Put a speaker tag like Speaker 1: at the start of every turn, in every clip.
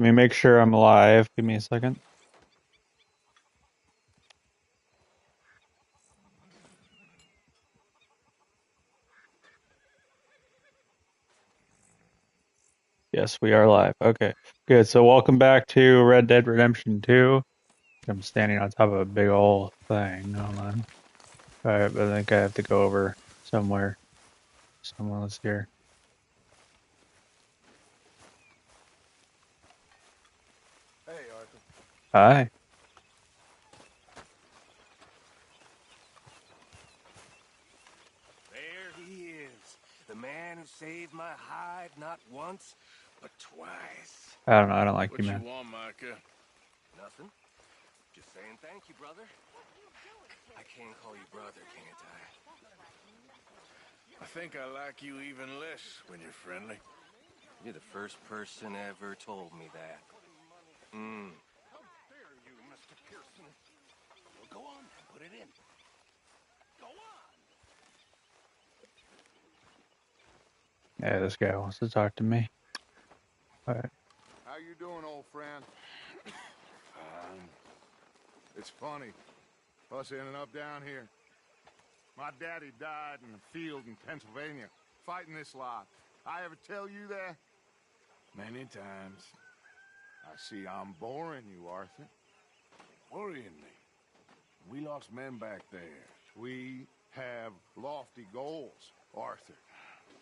Speaker 1: Let me make sure I'm live. Give me a second. Yes, we are live. Okay, good. So welcome back to Red Dead Redemption 2. I'm standing on top of a big old thing. Hold on. All right, but I think I have to go over somewhere. Someone was here.
Speaker 2: Hey, Arthur.
Speaker 1: Hi.
Speaker 2: There he is. The man who saved my hide not once, but twice.
Speaker 1: I don't know. I don't like you,
Speaker 3: What you
Speaker 1: man.
Speaker 3: want, Micah?
Speaker 2: Nothing. Just saying thank you, brother. I can call you brother, can't I?
Speaker 3: I think I like you even less when you're friendly.
Speaker 2: You're the first person ever told me that. How dare you, Mr. Pearson? Well, go on and put it in. Go on.
Speaker 1: Yeah, this guy wants to talk to me. All right.
Speaker 4: How you doing, old friend? It's funny, us ending up down here. My daddy died in the field in Pennsylvania, fighting this lot. I ever tell you that?
Speaker 3: Many times.
Speaker 4: I see I'm boring you, Arthur.
Speaker 3: Worrying me. We lost men back there.
Speaker 4: We have lofty goals, Arthur.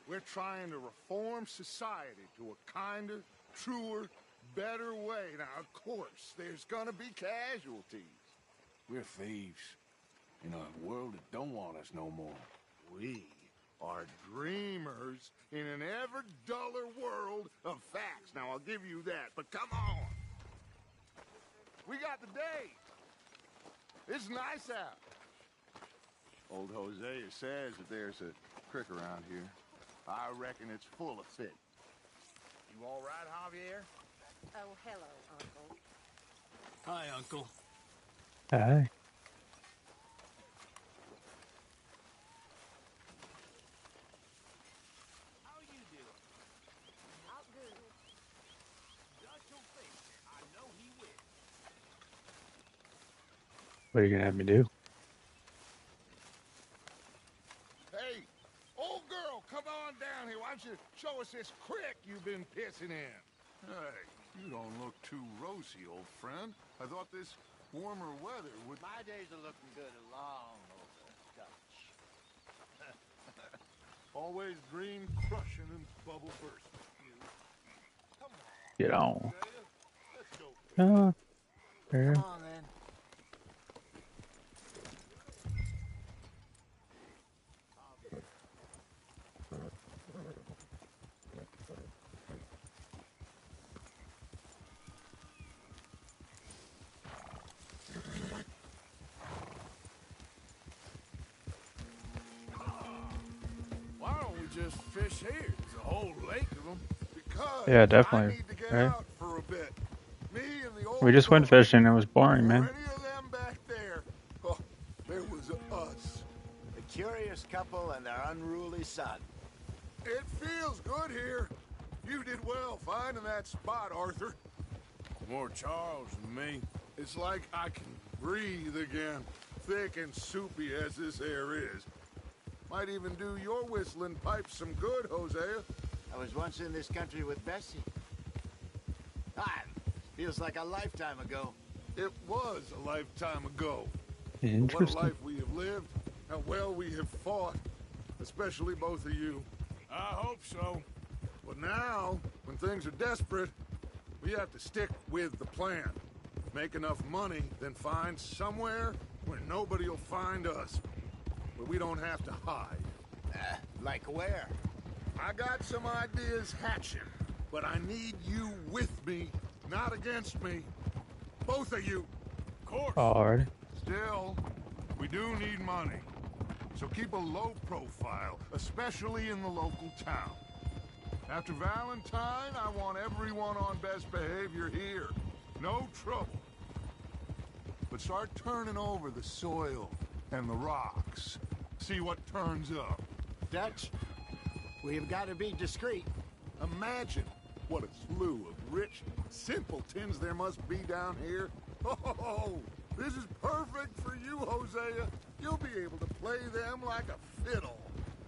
Speaker 4: We're trying to reform society to a kinder, truer, better way. Now, of course, there's gonna be casualties.
Speaker 3: We're thieves. In a world that don't want us no more.
Speaker 4: We are dreamers in an ever duller world of facts. Now, I'll give you that, but come on. We got the day. It's nice out. Old Hosea says that there's a creek around here. I reckon it's full of fish. You all right, Javier?
Speaker 5: Oh, hello, Uncle.
Speaker 2: Hi, Uncle.
Speaker 1: Hi.
Speaker 2: How you doing?
Speaker 5: Not good.
Speaker 2: Judge your face. I know he will.
Speaker 1: What are you gonna have me do?
Speaker 4: Hey, old girl, come on down here. Why don't you show us this creek you've been pissing in?
Speaker 6: Hey, you don't look too rosy, old friend. I thought this warmer weather would...
Speaker 7: My days are looking good along over Dutch.
Speaker 6: Always green crushing and bubble bursting.
Speaker 4: Come on,
Speaker 1: Get on.
Speaker 4: let's go.
Speaker 1: Oh, there.
Speaker 7: Come on, then.
Speaker 3: Why don't we just fish here? There's a whole lake of them.
Speaker 4: Because
Speaker 1: Yeah,
Speaker 4: I
Speaker 1: definitely.
Speaker 4: need to get
Speaker 1: Right.
Speaker 4: out for a bit. Me and the old
Speaker 1: We just went
Speaker 4: dog.
Speaker 1: fishing. It was boring,
Speaker 4: Were
Speaker 1: man.
Speaker 4: any of them back there? Oh, there was us.
Speaker 7: The curious couple and their unruly son.
Speaker 4: It feels good here. You did well finding that spot, Arthur.
Speaker 3: More Charles than me.
Speaker 4: It's like I can breathe again, thick and soupy as this air is. Might even do your whistling pipes some good, Hosea.
Speaker 7: I was once in this country with Bessie. Ah, feels like a lifetime ago.
Speaker 4: It was a lifetime ago. But what a
Speaker 1: Interesting.
Speaker 4: life we have lived, how well we have fought, especially both of you.
Speaker 3: I hope so.
Speaker 4: But now, when things are desperate, we have to stick with the plan. Make enough money, then find somewhere where nobody will find us. Where we don't have to hide.
Speaker 7: Like where?
Speaker 4: I got some ideas hatching, but I need you with me, not against me. Both of you.
Speaker 3: Of course.
Speaker 1: Alright.
Speaker 4: Still, we do need money. So keep a low profile, especially in the local town. After Valentine, I want everyone on best behavior here. No trouble. But start turning over the soil and the rocks. See what turns up.
Speaker 7: Dutch, we've got to be discreet.
Speaker 4: Imagine what a slew of rich, simpletons there must be down here. Oh, this is perfect for you, Hosea. You'll be able to play them like a fiddle.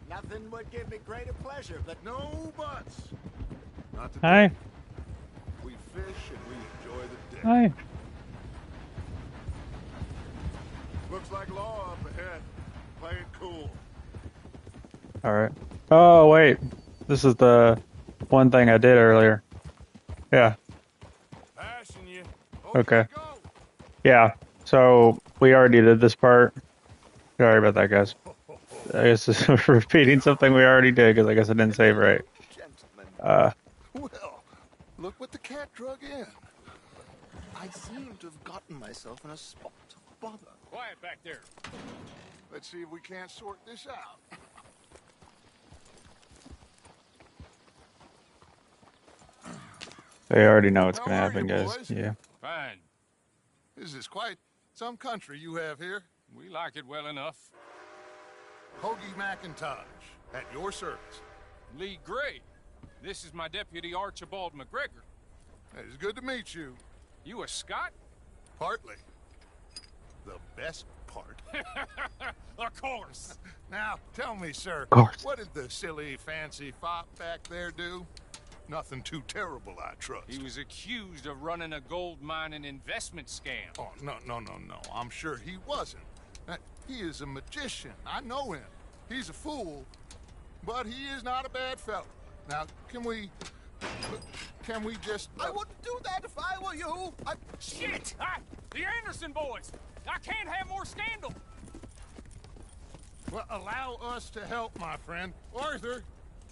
Speaker 7: Nothing would give me greater pleasure, but
Speaker 4: No buts. Not today.
Speaker 1: Hi.
Speaker 4: We fish and we enjoy the day.
Speaker 1: Hi.
Speaker 4: Looks like law up ahead. Play it cool.
Speaker 1: All right. Oh, wait. This is the one thing I did earlier. Yeah.
Speaker 3: Passing you.
Speaker 1: Okay.
Speaker 4: Go.
Speaker 1: Yeah. So we already did this part. Sorry about that, guys. I guess this is repeating something we already did because I guess I didn't save right.
Speaker 4: Gentlemen. Well, look what the cat drug in. I seem to have gotten myself in a spot of bother.
Speaker 3: Quiet back there.
Speaker 4: Let's see if we can't sort this out.
Speaker 1: They already know what's
Speaker 4: How
Speaker 1: gonna
Speaker 4: are
Speaker 1: happen,
Speaker 4: you,
Speaker 1: guys.
Speaker 4: boys?
Speaker 1: Yeah.
Speaker 3: Fine.
Speaker 4: This is quite some country you have here.
Speaker 3: We like it well enough.
Speaker 4: Hoagie McIntosh, at your service.
Speaker 3: Lee Gray. This is my deputy Archibald McGregor.
Speaker 4: It's good to meet you.
Speaker 3: You a Scot?
Speaker 4: Partly. The best part.
Speaker 3: Of course.
Speaker 4: Now, tell me, sir,
Speaker 1: course.
Speaker 4: what did the silly, fancy fop back there do? Nothing too terrible, I trust.
Speaker 3: He was accused of running a gold mining investment scam.
Speaker 4: Oh, no. I'm sure he wasn't. He is a magician. I know him. He's a fool, but he is not a bad fellow. Now, can we just...
Speaker 2: I wouldn't do that if I were you.
Speaker 3: Shit! The Anderson boys! I can't have more scandal!
Speaker 4: Well, allow us to help, my friend. Arthur,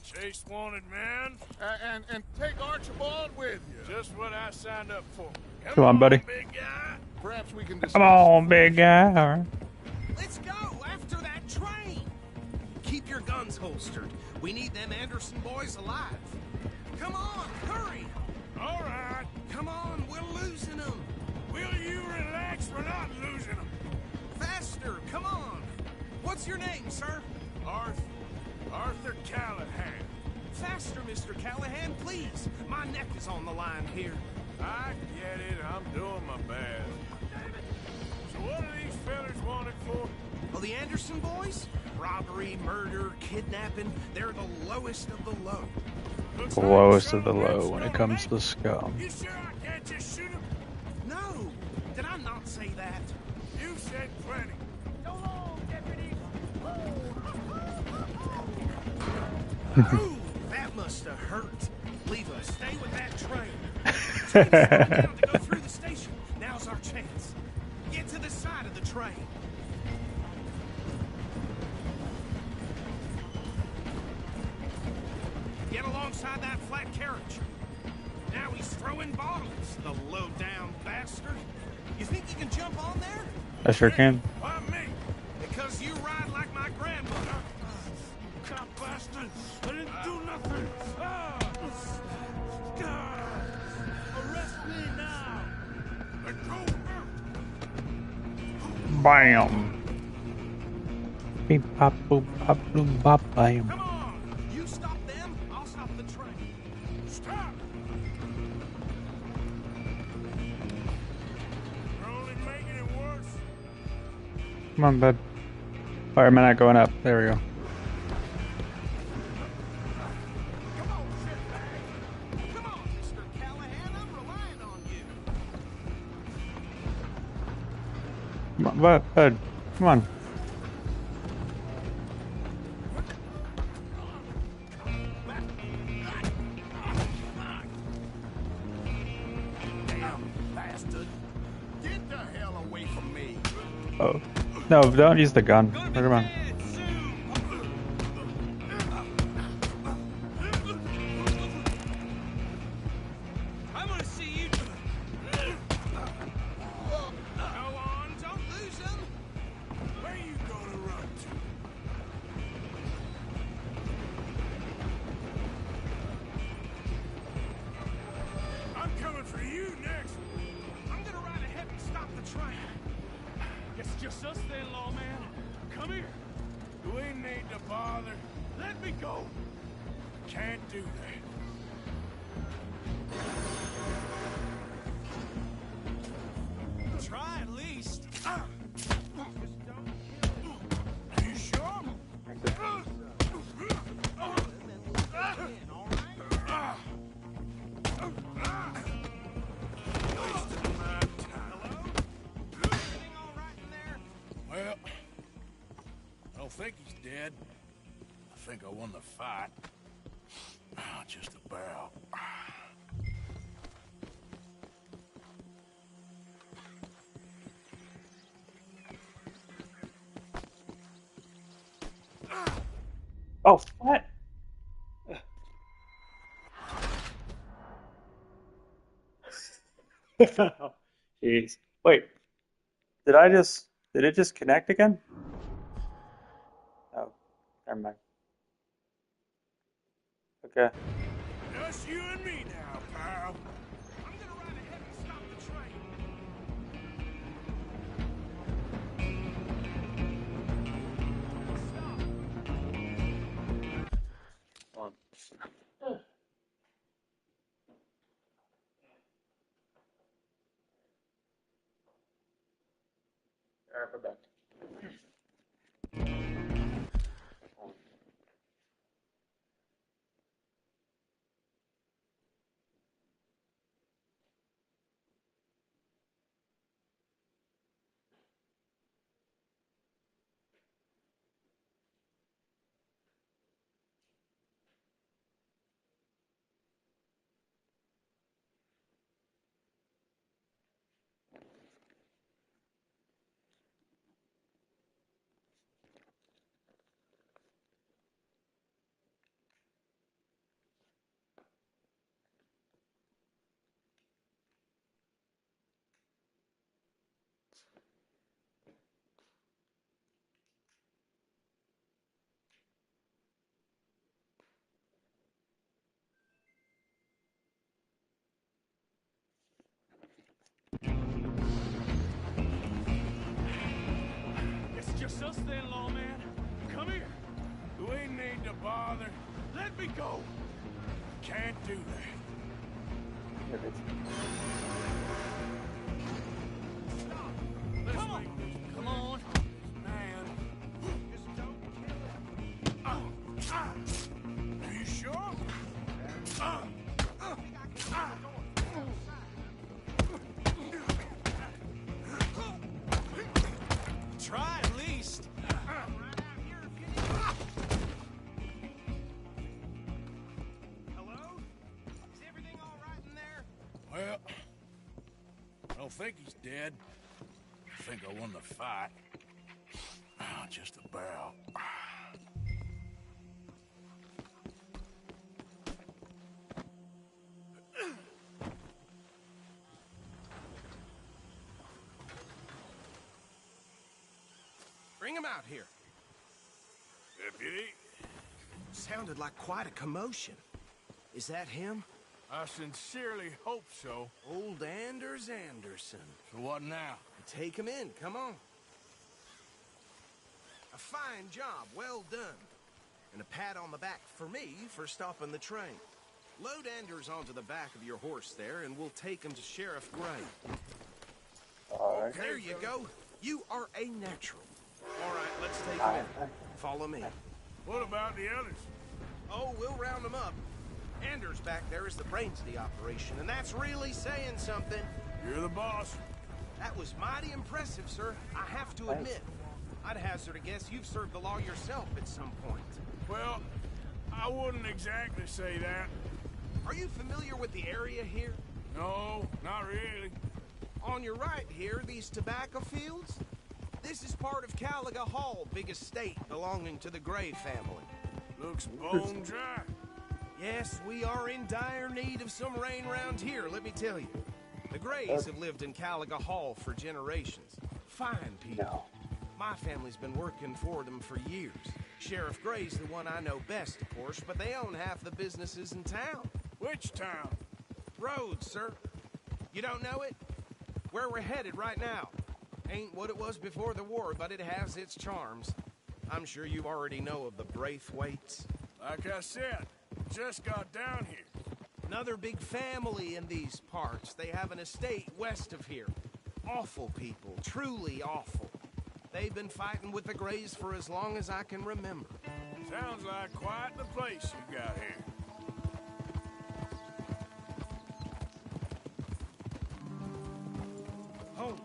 Speaker 3: Chase wanted, man.
Speaker 4: and take Archibald with you.
Speaker 3: Just what I signed up for.
Speaker 1: Come on, buddy.
Speaker 3: Big guy.
Speaker 4: Perhaps we can discuss...
Speaker 1: Come on, big guy. All right.
Speaker 2: Let's go after that train. Keep your guns holstered. We need them Anderson boys alive. Come on, hurry.
Speaker 3: All right.
Speaker 2: Come on, we're losing them.
Speaker 3: Will you relax? We're not losing them.
Speaker 2: Faster, come on. What's your name, sir?
Speaker 3: Arthur Callahan.
Speaker 2: Faster, Mr. Callahan, please. My neck is on the line here.
Speaker 3: I get it. I'm doing my best. So what are these fellas wanted for?
Speaker 2: Well, the Anderson boys? Robbery, murder, kidnapping. They're the lowest of the low.
Speaker 3: Looks
Speaker 1: The
Speaker 3: like
Speaker 1: lowest of the
Speaker 3: some
Speaker 1: low
Speaker 3: rich
Speaker 1: when it
Speaker 3: scum,
Speaker 1: comes
Speaker 3: eh?
Speaker 1: to scum.
Speaker 3: You sure I can't just shoot him?
Speaker 2: No, did I not say that?
Speaker 3: You said plenty.
Speaker 2: Go on, deputy. Ooh, that must have hurt. Leave us. Stay with that train. Train's slowing down to go through the station. Now's our chance. Get to the side of the train. Get alongside that flat carriage. Now he's throwing bottles, the low-down bastard. You think you can jump on there?
Speaker 1: I sure can.
Speaker 3: Why me?
Speaker 2: Because you ride like my grandmother.
Speaker 3: Cop bastard! I didn't do nothing! Arrest me now! Let go!
Speaker 1: Bam. Beep, pop, boop, pop, boom, pop, bam.
Speaker 2: Come on! You stop them, I'll stop the train.
Speaker 3: Stop! You're only making it worse.
Speaker 1: Come on, bud. Why am I not going up? There we go.
Speaker 2: Come on, shitbag. Come on, Mr. Callahan, I'm relying on you.
Speaker 1: Come on, bud. Come on.
Speaker 2: Damn bastard. Get the hell away from me.
Speaker 1: Oh. No, don't use the gun. Come on.
Speaker 2: I'm gonna see you. Go on, don't lose him.
Speaker 3: Where you gonna run to? I'm coming for you next.
Speaker 2: I'm gonna ride ahead and stop the train.
Speaker 3: Guess it's just us then, lawman. Come here. Do we need to bother? Let me go. Can't do that.
Speaker 6: dead, I think I won the fight. Just about.
Speaker 1: Oh, what? Jeez. Wait, did it just connect again? Oh, never mind. Okay.
Speaker 3: Just you and me now, pal.
Speaker 2: I'm gonna ride ahead and stop the train.
Speaker 1: Hold on. Alright, we're back.
Speaker 3: It's just us then, lawman. Come here. You ain't need to bother. Let me go. Can't do that.
Speaker 1: Here it is.
Speaker 3: Come on. Come on. Man. Just don't kill him. Are you sure?
Speaker 2: Try at least. Hello? Is everything all right in there?
Speaker 6: Well, I don't think he's dead. I think I won the fight. Just about.
Speaker 2: Bring him out here.
Speaker 3: Deputy,
Speaker 2: Sounded like quite a commotion. Is that him?
Speaker 6: I sincerely hope so.
Speaker 2: Old Anders Anderson.
Speaker 6: So what now?
Speaker 2: Take him in, come on. A fine job, well done. And a pat on the back for me for stopping the train. Load Anders onto the back of your horse there, and we'll take him to Sheriff Gray.
Speaker 1: Alright.
Speaker 2: There you go. You are a natural. All right, let's take him in. Follow me.
Speaker 3: what about the others?
Speaker 2: Oh, we'll round them up. Anders back there is the brains of the operation, and that's really saying something.
Speaker 3: You're the boss.
Speaker 2: That was mighty impressive, sir. I have to admit. I'd hazard a guess you've served the law yourself at some point.
Speaker 3: Well, I wouldn't exactly say that.
Speaker 2: Are you familiar with the area here?
Speaker 3: No, not really.
Speaker 2: On your right here, these tobacco fields? This is part of Caliga Hall, big estate belonging to the Gray family.
Speaker 3: Looks bone dry.
Speaker 2: Yes, we are in dire need of some rain around here, let me tell you. The Grays have lived in Caliga Hall for generations. Fine people.
Speaker 1: No.
Speaker 2: My family's been working for them for years. Sheriff Gray's the one I know best, of course, but they own half the businesses in town.
Speaker 3: Which town?
Speaker 2: Rhodes, sir. You don't know it? Where we're headed right now. Ain't what it was before the war, but it has its charms. I'm sure you already know of the Braithwaites.
Speaker 3: Like I said, just got down here.
Speaker 2: Another big family in these parts. They have an estate west of here. Awful people, truly awful. They've been fighting with the Grays for as long as I can remember.
Speaker 3: Sounds like quite the place you got here.
Speaker 2: Hold.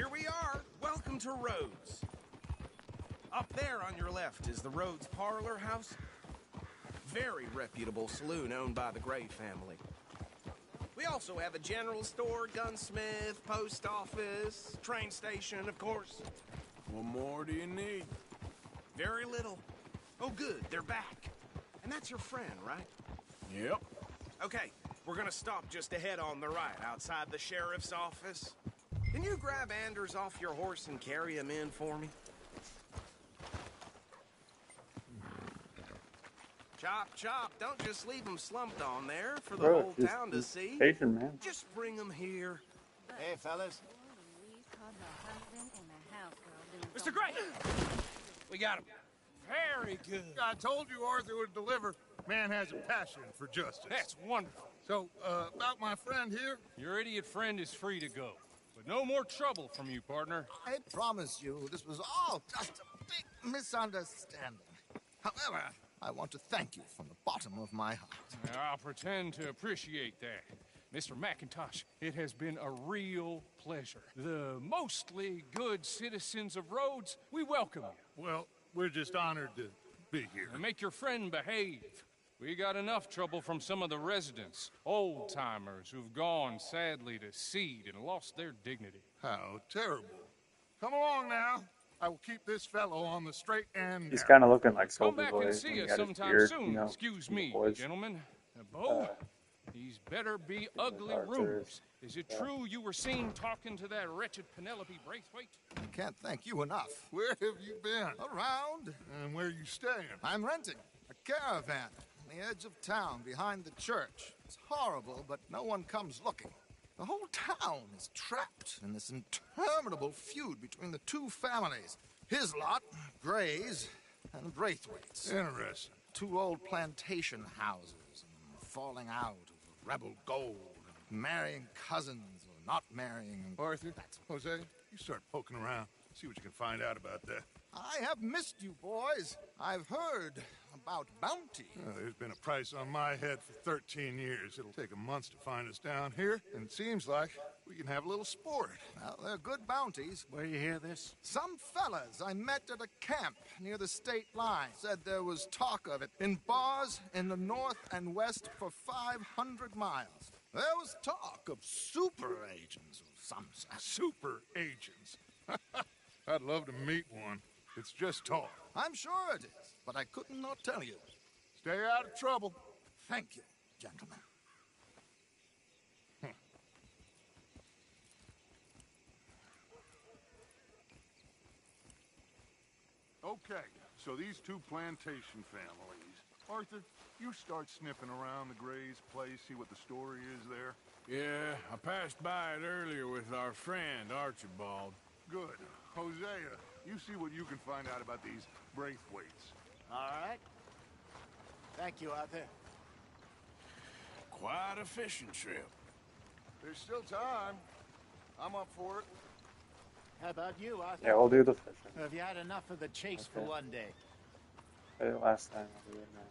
Speaker 2: here we are. Welcome to Rhodes. Up there on your left is the Rhodes Parlor House. Very reputable saloon owned by the Gray family. We also have a general store, gunsmith, post office, train station, of course.
Speaker 6: What more do you need?
Speaker 2: Very little. Oh, good, they're back. And that's your friend, right?
Speaker 6: Yep.
Speaker 2: Okay, we're gonna stop just ahead on the right, outside the sheriff's office. Can you grab Anders off your horse and carry him in for me? Chop, chop, don't just leave him slumped on there for the
Speaker 1: Bro,
Speaker 2: whole
Speaker 1: just
Speaker 2: town to see.
Speaker 1: patient, man.
Speaker 2: Just bring him here.
Speaker 7: Hey, fellas.
Speaker 3: Mr. Gray! We got him. Very good.
Speaker 4: I told you Arthur would deliver. Man has a passion for justice.
Speaker 3: That's wonderful.
Speaker 4: So, about my friend here,
Speaker 3: Your idiot friend is free to go. But no more trouble from you, partner.
Speaker 7: I promise you, this was all just a big misunderstanding. However, I want to thank you from the bottom of my heart.
Speaker 3: I'll pretend to appreciate that. Mr. McIntosh, it has been a real pleasure. The mostly good citizens of Rhodes, we welcome you.
Speaker 4: well, we're just honored to be here.
Speaker 3: And make your friend behave. We got enough trouble from some of the residents, old-timers who've gone, sadly, to seed and lost their dignity.
Speaker 4: How terrible. Come along now. I will keep this fellow on the straight and
Speaker 1: He's
Speaker 4: narrow.
Speaker 1: kind of looking like
Speaker 3: Come
Speaker 1: Soldier
Speaker 3: back
Speaker 1: Boy.
Speaker 3: and
Speaker 1: when
Speaker 3: see
Speaker 1: he
Speaker 3: us
Speaker 1: got his
Speaker 3: sometime
Speaker 1: beard,
Speaker 3: soon.
Speaker 1: you know,
Speaker 3: Excuse
Speaker 1: the
Speaker 3: me,
Speaker 1: boys.
Speaker 3: gentlemen. Bo, these better be ugly
Speaker 1: Arthur's,
Speaker 3: rumors. Is it true you were seen talking to that wretched Penelope Braithwaite?
Speaker 7: I can't thank you enough.
Speaker 4: Where have you been?
Speaker 7: Around,
Speaker 4: And where you staying?
Speaker 7: I'm renting a caravan on the edge of town behind the church. It's horrible, but no one comes looking. The whole town is trapped in this interminable feud between the two families. His lot, Gray's, and Braithwaite's.
Speaker 4: Interesting.
Speaker 7: Two old plantation houses, and falling out of rebel gold, and marrying cousins or not marrying.
Speaker 4: Arthur, Jose, you start poking around. See what you can find out about that.
Speaker 7: I have missed you, boys. I've heard about bounty.
Speaker 4: There's been a price on my head for 13 years. It'll take a month to find us down here, and it seems like we can have a little sport.
Speaker 7: Well, they're good bounties.
Speaker 6: Where you hear this?
Speaker 7: Some fellas I met at a camp near the state line said there was talk of it in bars in the north and west for 500 miles. There was talk of super agents of some sort.
Speaker 4: Super agents. I'd love to meet one. It's just talk.
Speaker 7: I'm sure it is, but I couldn't not tell you.
Speaker 4: Stay out of trouble.
Speaker 7: Thank you, gentlemen.
Speaker 4: Okay, so these two plantation families. Arthur, you start sniffing around the Gray's place, see what the story is there.
Speaker 6: Yeah, I passed by it earlier with our friend, Archibald.
Speaker 4: Good. Hosea, you see what you can find out about these Braithwaites.
Speaker 7: All right. Thank you, Arthur.
Speaker 6: Quite a fishing trip.
Speaker 4: There's still time. I'm up for it.
Speaker 7: How about you, Arthur?
Speaker 1: Yeah, we'll do the fishing.
Speaker 7: Have you had enough of the chase for
Speaker 1: Okay.
Speaker 7: one day?
Speaker 1: I did it last time. I'll do it now.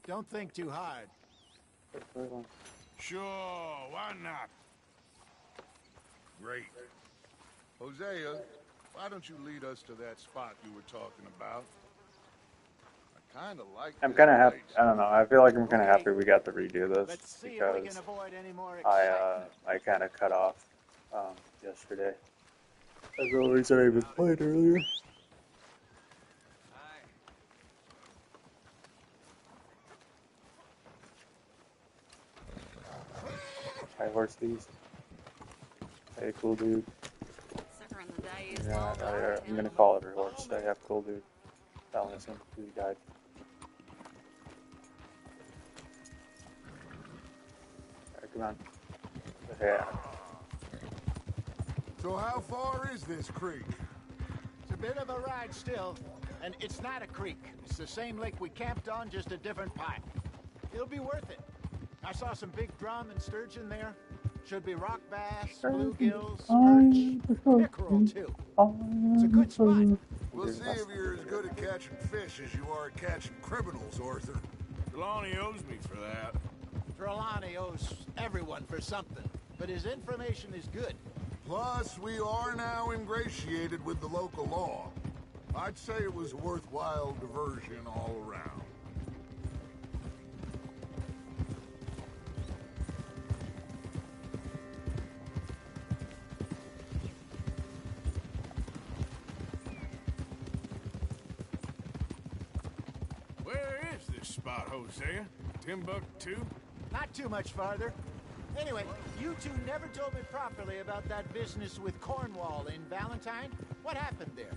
Speaker 7: Don't think too hard.
Speaker 6: Sure, why not?
Speaker 4: Great. Hosea, why don't you lead us to that spot you were talking about? I kind of like
Speaker 1: I'm
Speaker 4: this
Speaker 1: kind of happy.
Speaker 4: place.
Speaker 1: I don't know. I feel like I'm kind of happy we got to redo this
Speaker 7: Let's see if we
Speaker 1: because
Speaker 7: can avoid any more
Speaker 1: I
Speaker 7: excitement.
Speaker 1: I kind of cut off yesterday. That's the only reason I even played earlier. High horse these. Hey, cool dude.
Speaker 5: Sucker in the day is
Speaker 1: Yeah,
Speaker 5: long gone.
Speaker 1: I'm gonna call every horse I have cool dude. Telling us who died. Alright, come on. Yeah.
Speaker 4: So how far is this creek?
Speaker 7: It's a bit of a ride still, and it's not a creek. It's the same lake we camped on, just a different pipe. It'll be worth it. I saw some big drum and sturgeon there. Should be rock bass, bluegills, perch, pickerel too. It's a good spot.
Speaker 4: We'll see if you're as good at catching fish as you are at catching criminals, Arthur.
Speaker 6: Trelawney owes me for that.
Speaker 7: Trelawney owes everyone for something. but his information is good.
Speaker 4: Plus, we are now ingratiated with the local law. I'd say it was a worthwhile diversion all around.
Speaker 6: Where is this spot, Hosea? Timbuktu?
Speaker 7: Not too much farther. Anyway, you two never told me properly about that business with Cornwall in Valentine. What happened there?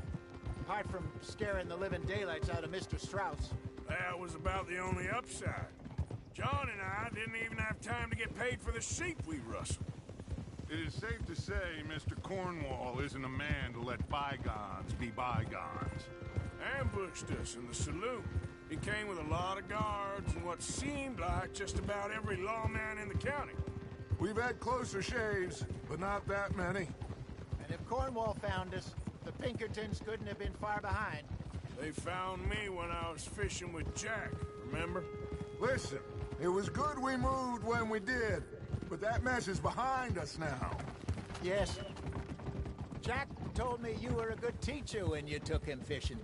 Speaker 7: Apart from scaring the living daylights out of Mr. Strauss.
Speaker 6: That was about the only upside. John and I didn't even have time to get paid for the sheep we rustled.
Speaker 4: It is safe to say Mr. Cornwall isn't a man to let bygones be bygones.
Speaker 6: Ambushed us in the saloon. He came with a lot of guards and what seemed like just about every lawman in the county.
Speaker 4: We've had closer shaves, but not that many.
Speaker 7: And if Cornwall found us, the Pinkertons couldn't have been far behind.
Speaker 6: They found me when I was fishing with Jack, remember?
Speaker 4: Listen, it was good we moved when we did, but that mess is behind us now.
Speaker 7: Yes. Jack told me you were a good teacher when you took him fishing.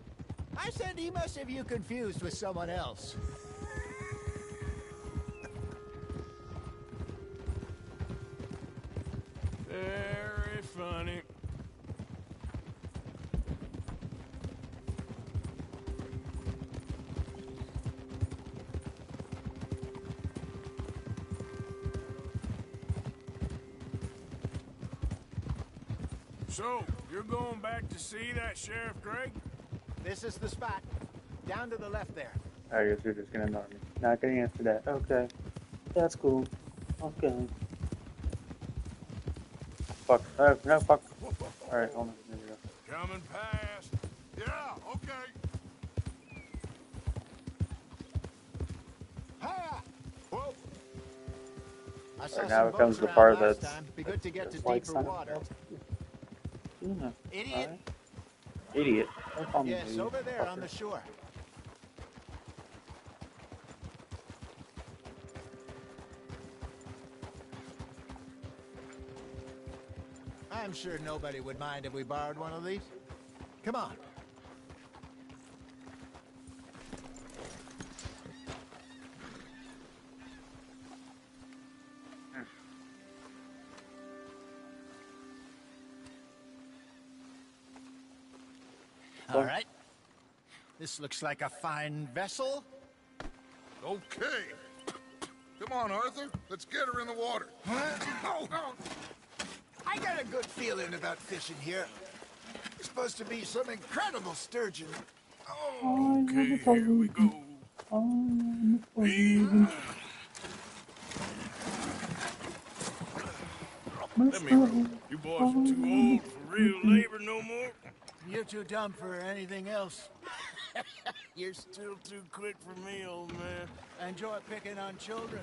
Speaker 7: I said he must have you confused with someone else.
Speaker 6: Very funny. So, you're going back to see that Sheriff Gregg?
Speaker 7: This is the spot. Down to the left there.
Speaker 1: I guess you're just gonna ignore me. Not gonna answer that. Okay. That's cool. Okay. Fuck. No, fuck. Alright, hold on. There we go.
Speaker 6: Coming past.
Speaker 4: Yeah, okay.
Speaker 7: Hiya!
Speaker 4: Whoa,
Speaker 7: I saw
Speaker 1: now
Speaker 7: some
Speaker 1: it comes
Speaker 7: boats
Speaker 1: the
Speaker 7: around
Speaker 1: part
Speaker 7: last
Speaker 1: that's
Speaker 7: time. Be good to get to
Speaker 1: like
Speaker 7: deeper water.
Speaker 1: Yeah.
Speaker 7: Idiot.
Speaker 1: Alright. Idiot. Don't call me
Speaker 7: Yes,
Speaker 1: idiot,
Speaker 7: over there on
Speaker 1: fucker.
Speaker 7: the shore. I'm sure nobody would mind if we borrowed one of these. Come on. All right. This looks like a fine vessel.
Speaker 4: okay. Come on, Arthur. Let's get her in the water.
Speaker 7: Oh. I got a good feeling about fishing here. It's supposed to be some incredible sturgeon.
Speaker 6: Okay, here we go. Let me roll. You boys are too old for real labor no more.
Speaker 7: You're too dumb for anything else.
Speaker 6: You're still too quick for me, old man.
Speaker 7: Enjoy picking on children.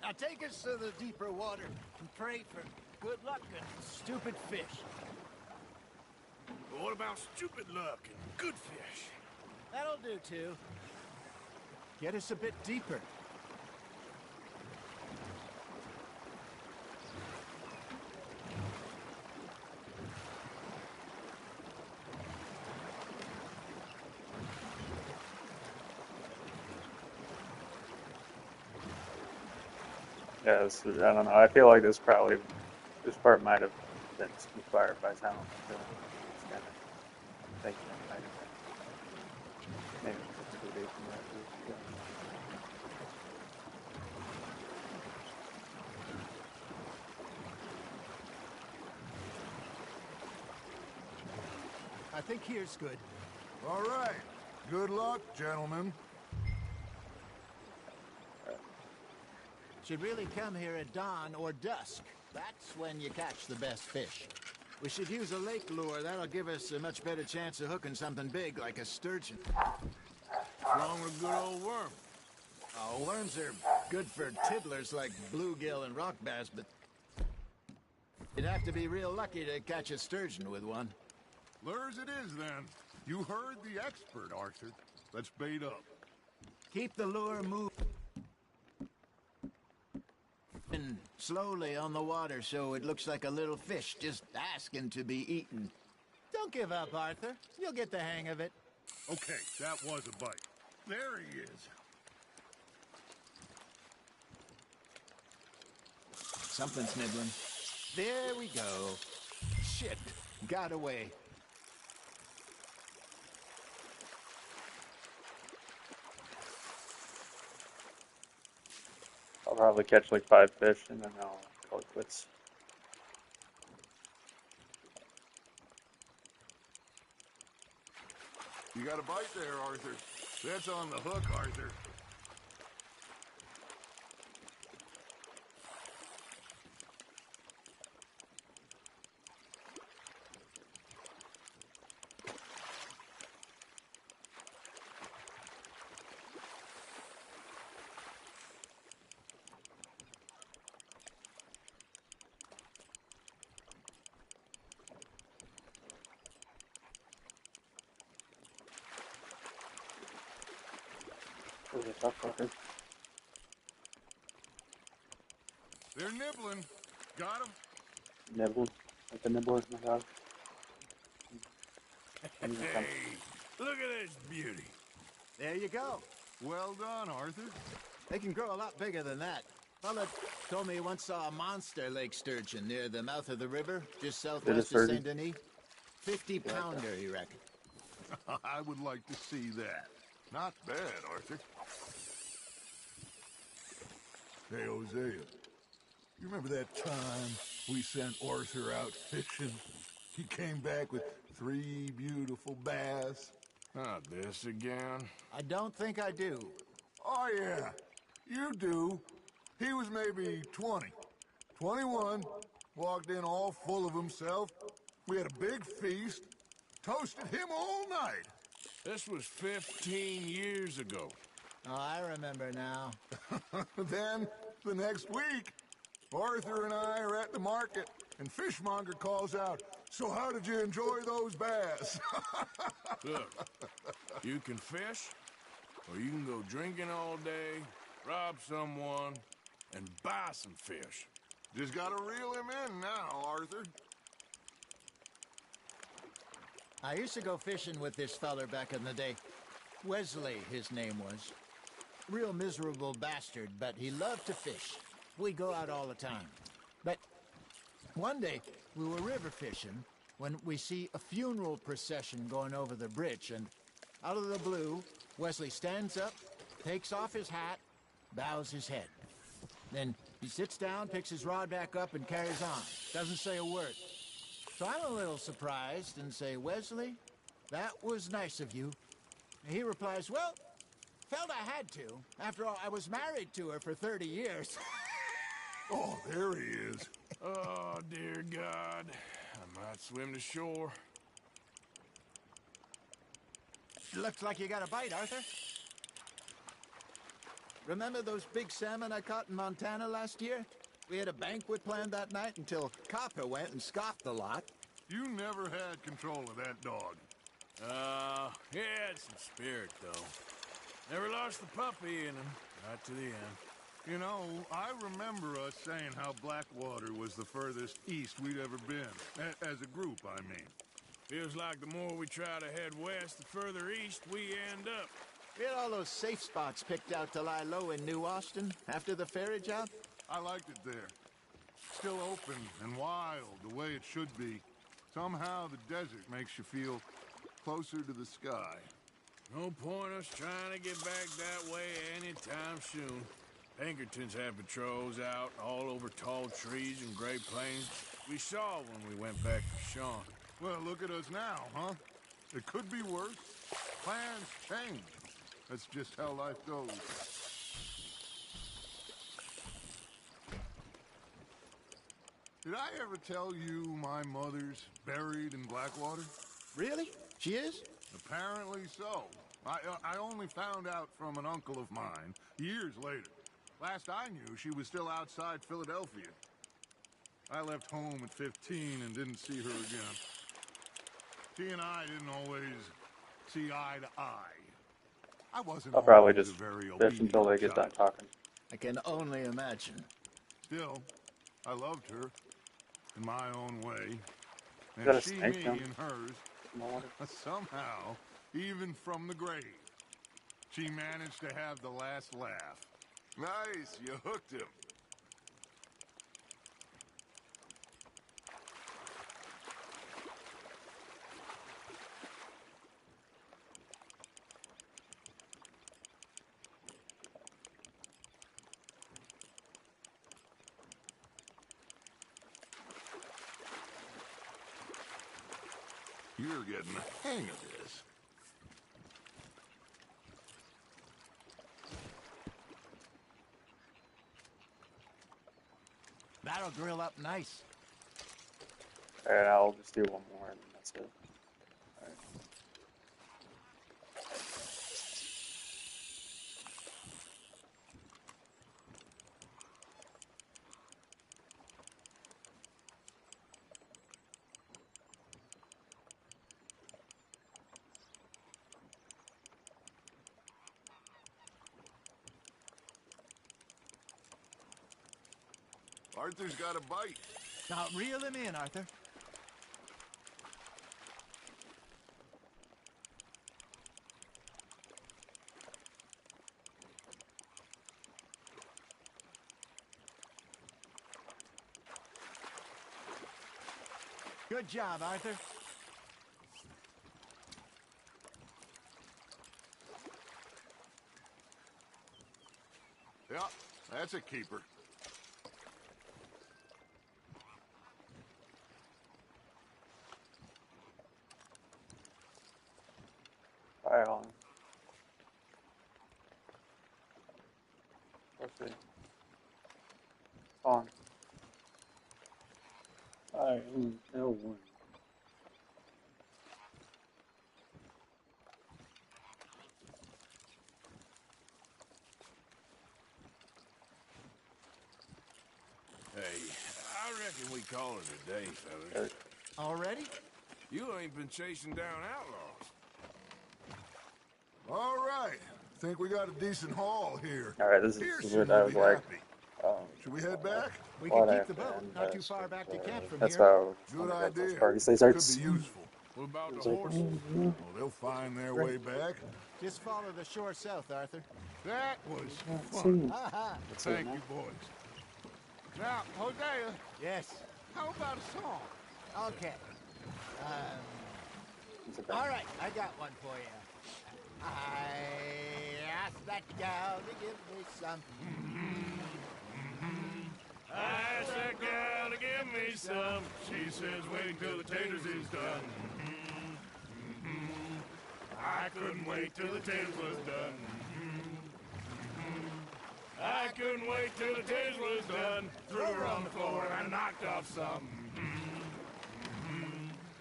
Speaker 7: Now take us to the deeper water and pray for good luck and stupid fish.
Speaker 6: But what about stupid luck and good fish?
Speaker 7: That'll do too. Get us a bit deeper.
Speaker 1: Yeah, I don't know. I feel like this part might have been inspired by Silent Hill. It's kind of thinking it might have been. Maybe it's 2 days from that. Yeah.
Speaker 7: I think here's good.
Speaker 4: All right. Good luck, gentlemen.
Speaker 7: Should really come here at dawn or dusk. That's when you catch the best fish. We should use a lake lure. That'll give us a much better chance of hooking something big like a sturgeon.
Speaker 6: Wrong with good old worm.
Speaker 7: Oh, worms are good for tiddlers like bluegill and rock bass, but you'd have to be real lucky to catch a sturgeon with one.
Speaker 4: Lures it is, then. You heard the expert, Arthur. Let's bait up.
Speaker 7: Keep the lure moving moving slowly on the water so it looks like a little fish just asking to be eaten. Don't give up, Arthur. You'll get the hang of it.
Speaker 4: Okay, that was a bite. There he is.
Speaker 7: Something's nibbling. There we go. Shit, got away.
Speaker 1: I'll probably catch like 5 fish and then I'll call it quits.
Speaker 4: You got a bite there, Arthur. That's on the hook, Arthur.
Speaker 1: Where's the tough fucker?
Speaker 4: They're nibbling. Got him?
Speaker 1: Nibble. Like the nibbler, my dog.
Speaker 6: Hey, look at this beauty.
Speaker 7: There you go.
Speaker 4: Well done, Arthur.
Speaker 7: They can grow a lot bigger than that. Fella told me he once saw a monster lake sturgeon near the mouth of the river, just southwest of
Speaker 1: sturgeon?
Speaker 7: Saint Denis. 50-pounder, he reckoned.
Speaker 4: I would like to see that. Not bad, Arthur. Hey, Hosea. You remember that time we sent Arthur out fishing? He came back with 3 beautiful bass.
Speaker 6: Not this again.
Speaker 7: I don't think I do.
Speaker 4: Oh, yeah. You do. He was maybe 20. 21. Walked in all full of himself. We had a big feast. Toasted him all night.
Speaker 6: This was 15 years ago.
Speaker 7: Oh, I remember now.
Speaker 4: Then, the next week, Arthur and I are at the market, and Fishmonger calls out, "So how did you enjoy those bass?"
Speaker 6: Look, you can fish, or you can go drinking all day, rob someone, and buy some fish.
Speaker 4: Just gotta reel him in now, Arthur.
Speaker 7: I used to go fishing with this feller back in the day. Wesley, his name was. Real miserable bastard, but he loved to fish. We go out all the time. But one day, we were river fishing when we see a funeral procession going over the bridge, and out of the blue, Wesley stands up, takes off his hat, bows his head. Then he sits down, picks his rod back up, and carries on. Doesn't say a word. So I'm a little surprised and say, "Wesley, that was nice of you." And he replies, "Well, felt I had to. After all, I was married to her for 30 years.
Speaker 4: Oh, there he is.
Speaker 6: Oh, dear God. I might swim to shore.
Speaker 7: Looks like you got a bite, Arthur. Remember those big salmon I caught in Montana last year? We had a banquet planned that night until Copper went and scoffed the lot.
Speaker 4: You never had control of that dog.
Speaker 6: He had some spirit, though. Never lost the puppy in him. Right to the end.
Speaker 4: You know, I remember us saying how Blackwater was the furthest east we'd ever been. As a group, I mean.
Speaker 6: Feels like the more we try to head west, the further east we end up.
Speaker 7: We had all those safe spots picked out to lie low in New Austin after the ferry job.
Speaker 4: I liked it there. Still open and wild, the way it should be. Somehow the desert makes you feel closer to the sky.
Speaker 6: No point us trying to get back that way anytime soon. Pinkertons had patrols out all over tall trees and Great Plains. We saw when we went back to Sean.
Speaker 4: Well, look at us now, huh? It could be worse. Plans change. That's just how life goes. Did I ever tell you my mother's buried in Blackwater?
Speaker 7: Really? She is?
Speaker 4: Apparently so. I only found out from an uncle of mine years later. Last I knew, she was still outside Philadelphia. I left home at 15 and didn't see her again. She and I didn't always see eye to eye. I wasn't
Speaker 1: I'll probably
Speaker 4: always
Speaker 1: just
Speaker 4: a very
Speaker 1: fish until they
Speaker 4: obedient
Speaker 1: get done
Speaker 4: child.
Speaker 1: talking.
Speaker 7: I can only imagine.
Speaker 4: Still, I loved her in my own way.
Speaker 1: Is
Speaker 4: And
Speaker 1: that a
Speaker 4: she
Speaker 1: snake
Speaker 4: me
Speaker 1: down
Speaker 4: in hers.
Speaker 1: in the water?
Speaker 4: Somehow, even from the grave, she managed to have the last laugh. Nice, you hooked him. You're getting the hang of this.
Speaker 7: That'll grill up nice.
Speaker 1: Alright, I'll just do one more and then that's it. Alright.
Speaker 4: Arthur's got a bite.
Speaker 7: Now reel him in, Arthur. Good job, Arthur.
Speaker 4: Yeah, that's a keeper.
Speaker 1: Alright, hold on. Let's see. On. Alright, no one.
Speaker 6: Hey, I reckon we call it a day, fellas.
Speaker 7: Already?
Speaker 6: You ain't been chasing down outlaws.
Speaker 4: All right. Think we got a decent haul here.
Speaker 1: Alright, this is
Speaker 4: Pearson
Speaker 1: what I
Speaker 4: will
Speaker 1: was
Speaker 4: be
Speaker 1: like.
Speaker 4: happy. Should we head back?
Speaker 7: We
Speaker 1: Why
Speaker 7: can
Speaker 1: do I
Speaker 7: keep
Speaker 1: have
Speaker 7: the
Speaker 1: to
Speaker 7: boat
Speaker 1: end
Speaker 7: not too
Speaker 1: this?
Speaker 7: far back to camp from
Speaker 1: That's
Speaker 7: here.
Speaker 1: why I was
Speaker 4: Good
Speaker 1: wondering about those
Speaker 4: idea.
Speaker 1: parties. They
Speaker 4: Could
Speaker 1: start
Speaker 4: be useful.
Speaker 6: What about
Speaker 1: It's
Speaker 6: the
Speaker 1: like,
Speaker 6: horses?
Speaker 4: Well, they'll find their way back.
Speaker 7: Just follow the shore south, Arthur.
Speaker 4: That was
Speaker 1: let's
Speaker 4: fun.
Speaker 1: see.
Speaker 7: Aha!
Speaker 1: Let's see
Speaker 4: Thank
Speaker 1: now.
Speaker 4: you, boys. Now, Hosea,
Speaker 7: Yes.
Speaker 4: how about a song?
Speaker 7: Okay.
Speaker 1: It's a
Speaker 7: All right, I got one for you. I asked that gal to give me some.
Speaker 3: I asked that gal to give me some. She says wait till the taters is done. I couldn't wait till the taters was done. I couldn't wait till the taters was done. Threw her on the floor and I knocked off some.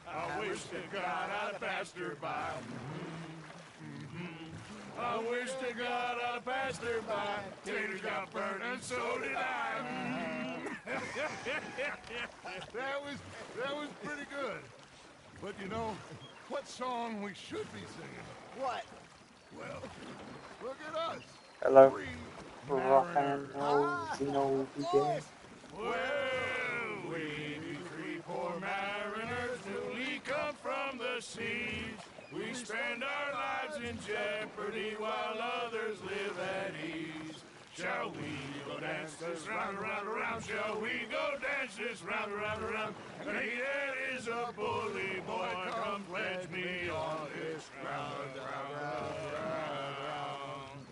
Speaker 3: I wish to God I'd have passed her by. I wish to God I'd have passed her by. Taters got burned and so did I.
Speaker 4: That was pretty good. But you know, what song we should be singing?
Speaker 7: What?
Speaker 4: Well, look at us.
Speaker 1: Hello.
Speaker 4: Three
Speaker 1: Rock
Speaker 4: mariners.
Speaker 1: and roll, Zeno begin.
Speaker 3: Well, we three poor mariners newly come from the seas. We spend our lives in jeopardy while others live at ease. Shall we go dance this round, around, around? Shall we go dance this round, around, around? And he that is a bully boy, come pledge me on this round, round, round.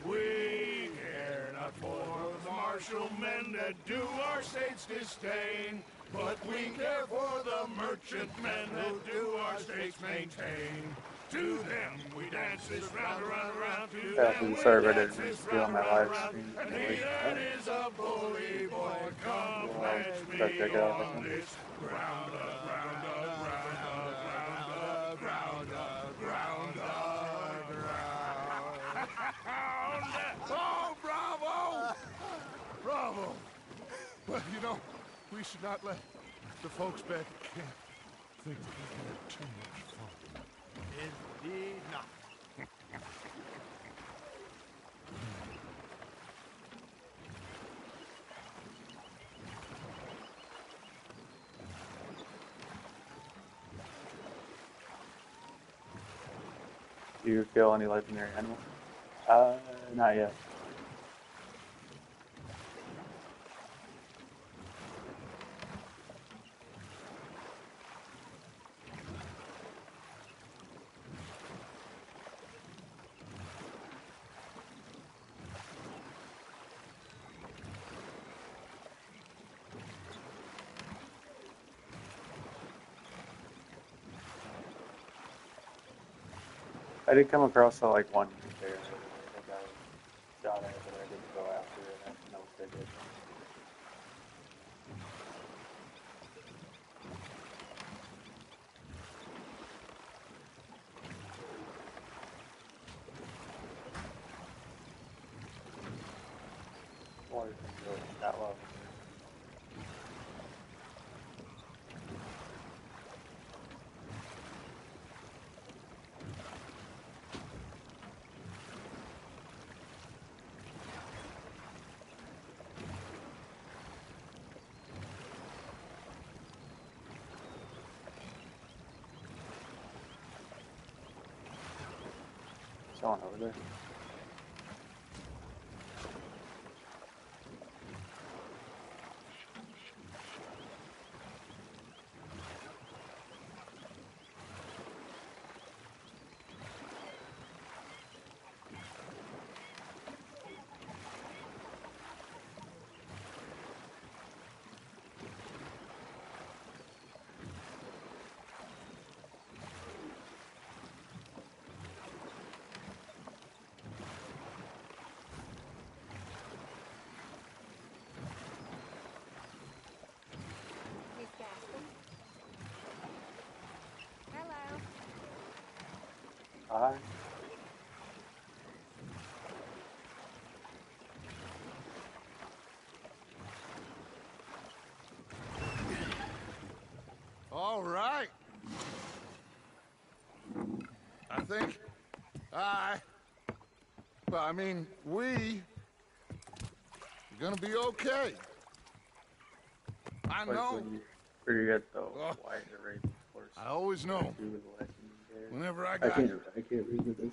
Speaker 3: We care not for the martial men that do our state's disdain, but we care for the merchant men that do our states maintain. To them we dance this round, around, around. To
Speaker 1: Yeah,
Speaker 3: them we
Speaker 1: sorry, but
Speaker 3: dance
Speaker 1: I
Speaker 3: this
Speaker 1: didn't be
Speaker 3: round,
Speaker 1: on my
Speaker 3: around,
Speaker 1: live
Speaker 3: around.
Speaker 1: stream.
Speaker 3: And he that is a bully boy, come pledge
Speaker 1: Check
Speaker 3: me
Speaker 1: it out.
Speaker 3: on this ground up, ground up, ground up, ground up, ground up, ground up.
Speaker 4: Oh, bravo! Bravo! Well, you know, we should not let the folks back at camp think that we've had too much fun.
Speaker 7: Indeed not.
Speaker 1: Do you kill any legendary animals? Not yet. I did come across like one bear the other day that got shot at, but I didn't go after it. I didn't know what they did. Water's really that low. Someone over there.
Speaker 5: Miss Gaston. Hello.
Speaker 1: Hi.
Speaker 4: All right. I think we are gonna be okay. I know.
Speaker 1: Pretty good though. Why is it raging horse?
Speaker 4: I always know. Whenever I
Speaker 1: I
Speaker 4: got
Speaker 1: can't read what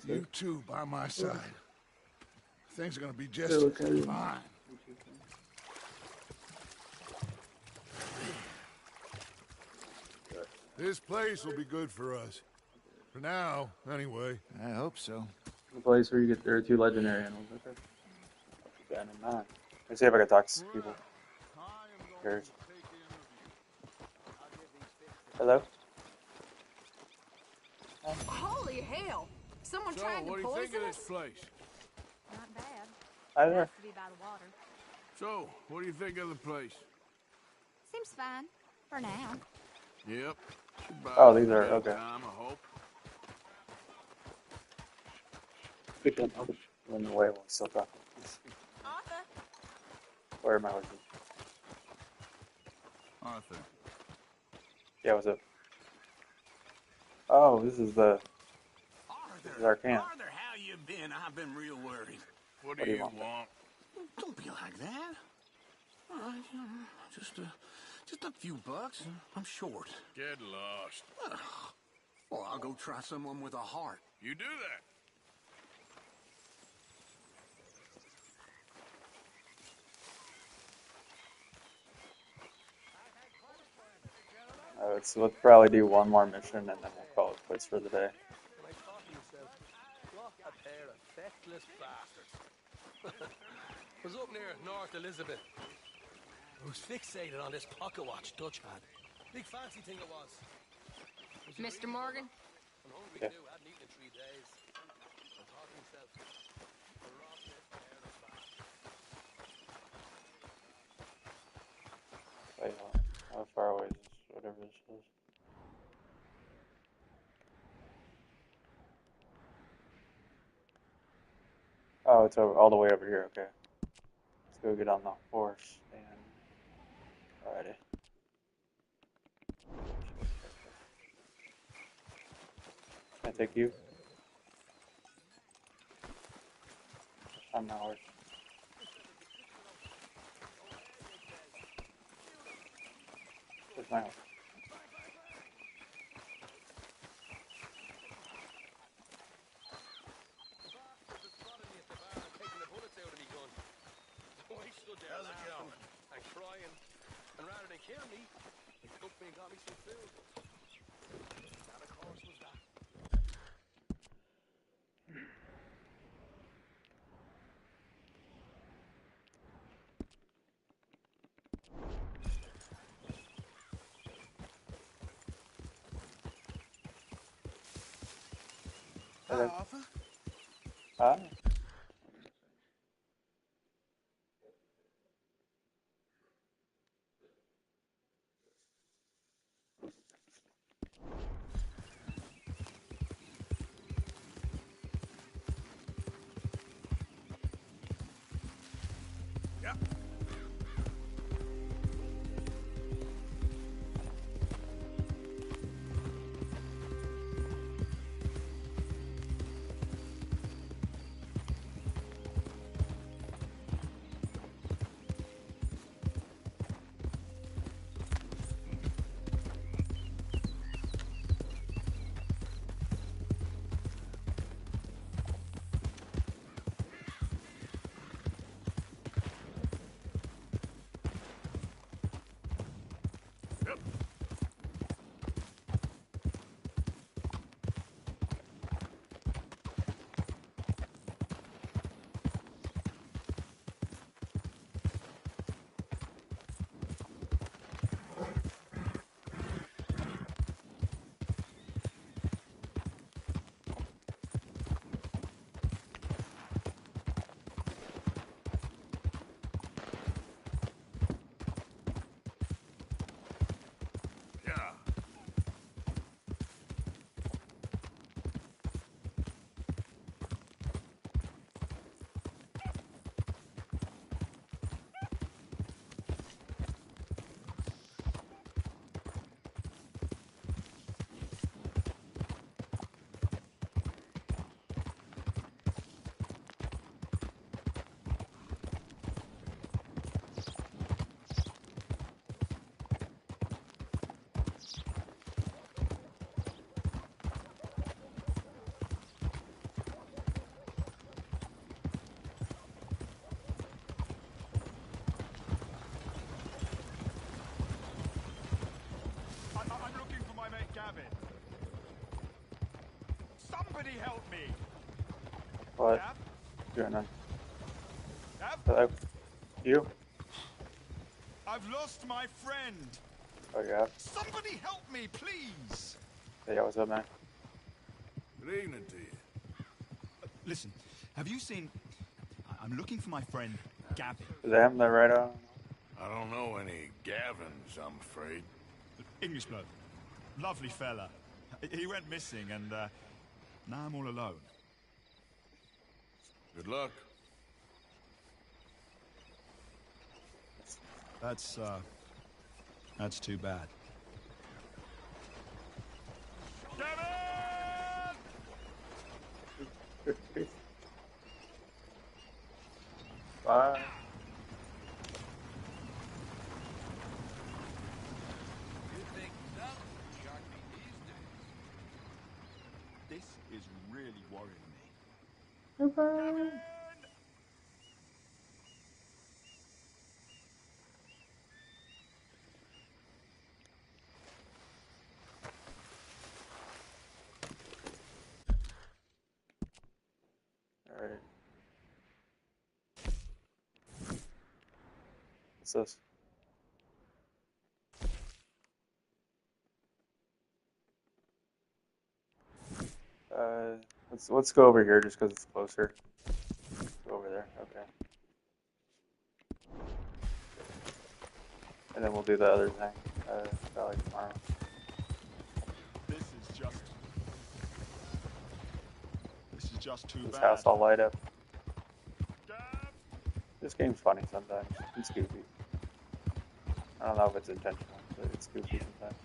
Speaker 1: they
Speaker 4: you
Speaker 1: say.
Speaker 4: two by my side, things are gonna be just
Speaker 1: Still okay.
Speaker 4: fine. This place will be good for us. For now, anyway.
Speaker 7: I hope so.
Speaker 1: The place where you get there are 2 legendary animals. Okay. Keep that in mind. Let's see if I can talk to some people. Here's. Hello.
Speaker 5: Holy hell! Someone
Speaker 6: So,
Speaker 5: tried to
Speaker 6: what do you
Speaker 5: poison
Speaker 6: think of
Speaker 5: us?
Speaker 6: this place?
Speaker 5: Not bad.
Speaker 1: Hi there.
Speaker 5: Has to be by the water.
Speaker 6: So, what do you think of the place?
Speaker 5: Seems fine for now.
Speaker 6: Yep. Goodbye.
Speaker 1: Oh, these are okay.
Speaker 6: Time, I hope.
Speaker 1: Pick them up. Run away while still talking.
Speaker 5: Arthur.
Speaker 1: Where am I looking?
Speaker 3: Arthur.
Speaker 1: Yeah, what's up? Oh, this is our camp.
Speaker 3: Arthur, how you been? I've been real worried.
Speaker 6: What
Speaker 1: What
Speaker 6: do
Speaker 1: do you
Speaker 6: you
Speaker 1: want?
Speaker 6: want?
Speaker 3: Don't be like that. Just a few bucks. I'm short.
Speaker 6: Get lost.
Speaker 3: Well, I'll go try someone with a heart.
Speaker 6: You do that.
Speaker 1: So let's probably do one more mission and then we'll call it quits for the day.
Speaker 8: And I thought to myself, what a pair of feckless bastards. Was up near North Elizabeth. I was fixated on this pocket watch Dutch had. Big fancy thing it was.
Speaker 5: Mr. Morgan?
Speaker 8: I'm hungry
Speaker 1: Yeah.
Speaker 8: too. Hadn't eaten in 3 days. I thought to myself, I'll rob this pair of bastards.
Speaker 1: Wait, how far away is this? Whatever this is. Oh, it's all the way over here. Okay. Let's go get on the horse and. Alrighty. Can I take you? I'm the horse. Where's my horse?
Speaker 8: kill me. They took me and got me some food. That, of course, was that.
Speaker 4: Hi, Arthur.
Speaker 1: Huh?
Speaker 3: Yep. Yep. Yeah.
Speaker 2: I'm looking for my mate Gavin. Somebody help me!
Speaker 1: What?
Speaker 2: Gav?
Speaker 1: Doing on?
Speaker 2: Gav?
Speaker 1: Hello? You?
Speaker 2: I've lost my friend!
Speaker 1: Oh, yeah.
Speaker 2: Somebody help me, please!
Speaker 1: Hey, what's up, man?
Speaker 3: Good evening to you.
Speaker 2: Listen, have you seen... I'm looking for my friend Gavin.
Speaker 1: Is that him that right on?
Speaker 3: I don't know any Gavins, I'm afraid.
Speaker 2: English bloke. Lovely fella. He went missing and now I'm all alone.
Speaker 3: Good luck.
Speaker 2: That's too bad. Gavin!
Speaker 1: Bye.
Speaker 2: This is really worrying me.
Speaker 1: Bye. Alright. What's this? Let's go over here just because it's closer. Go over there, okay. And then we'll do the other thing, probably tomorrow.
Speaker 2: This is just too
Speaker 1: This
Speaker 2: bad.
Speaker 1: house all light up.
Speaker 2: Gav!
Speaker 1: This game's funny sometimes. It's goofy. I don't know if it's intentional, but it's goofy sometimes.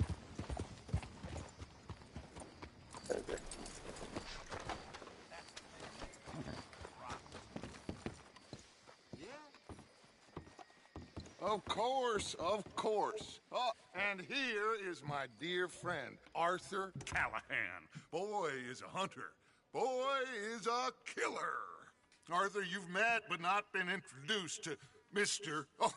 Speaker 1: Okay.
Speaker 4: Of course, of course. Oh, and here is my dear friend, Arthur Callahan. Boy is a hunter. Boy is a killer. Arthur, you've met but not been introduced to Mr. Oh,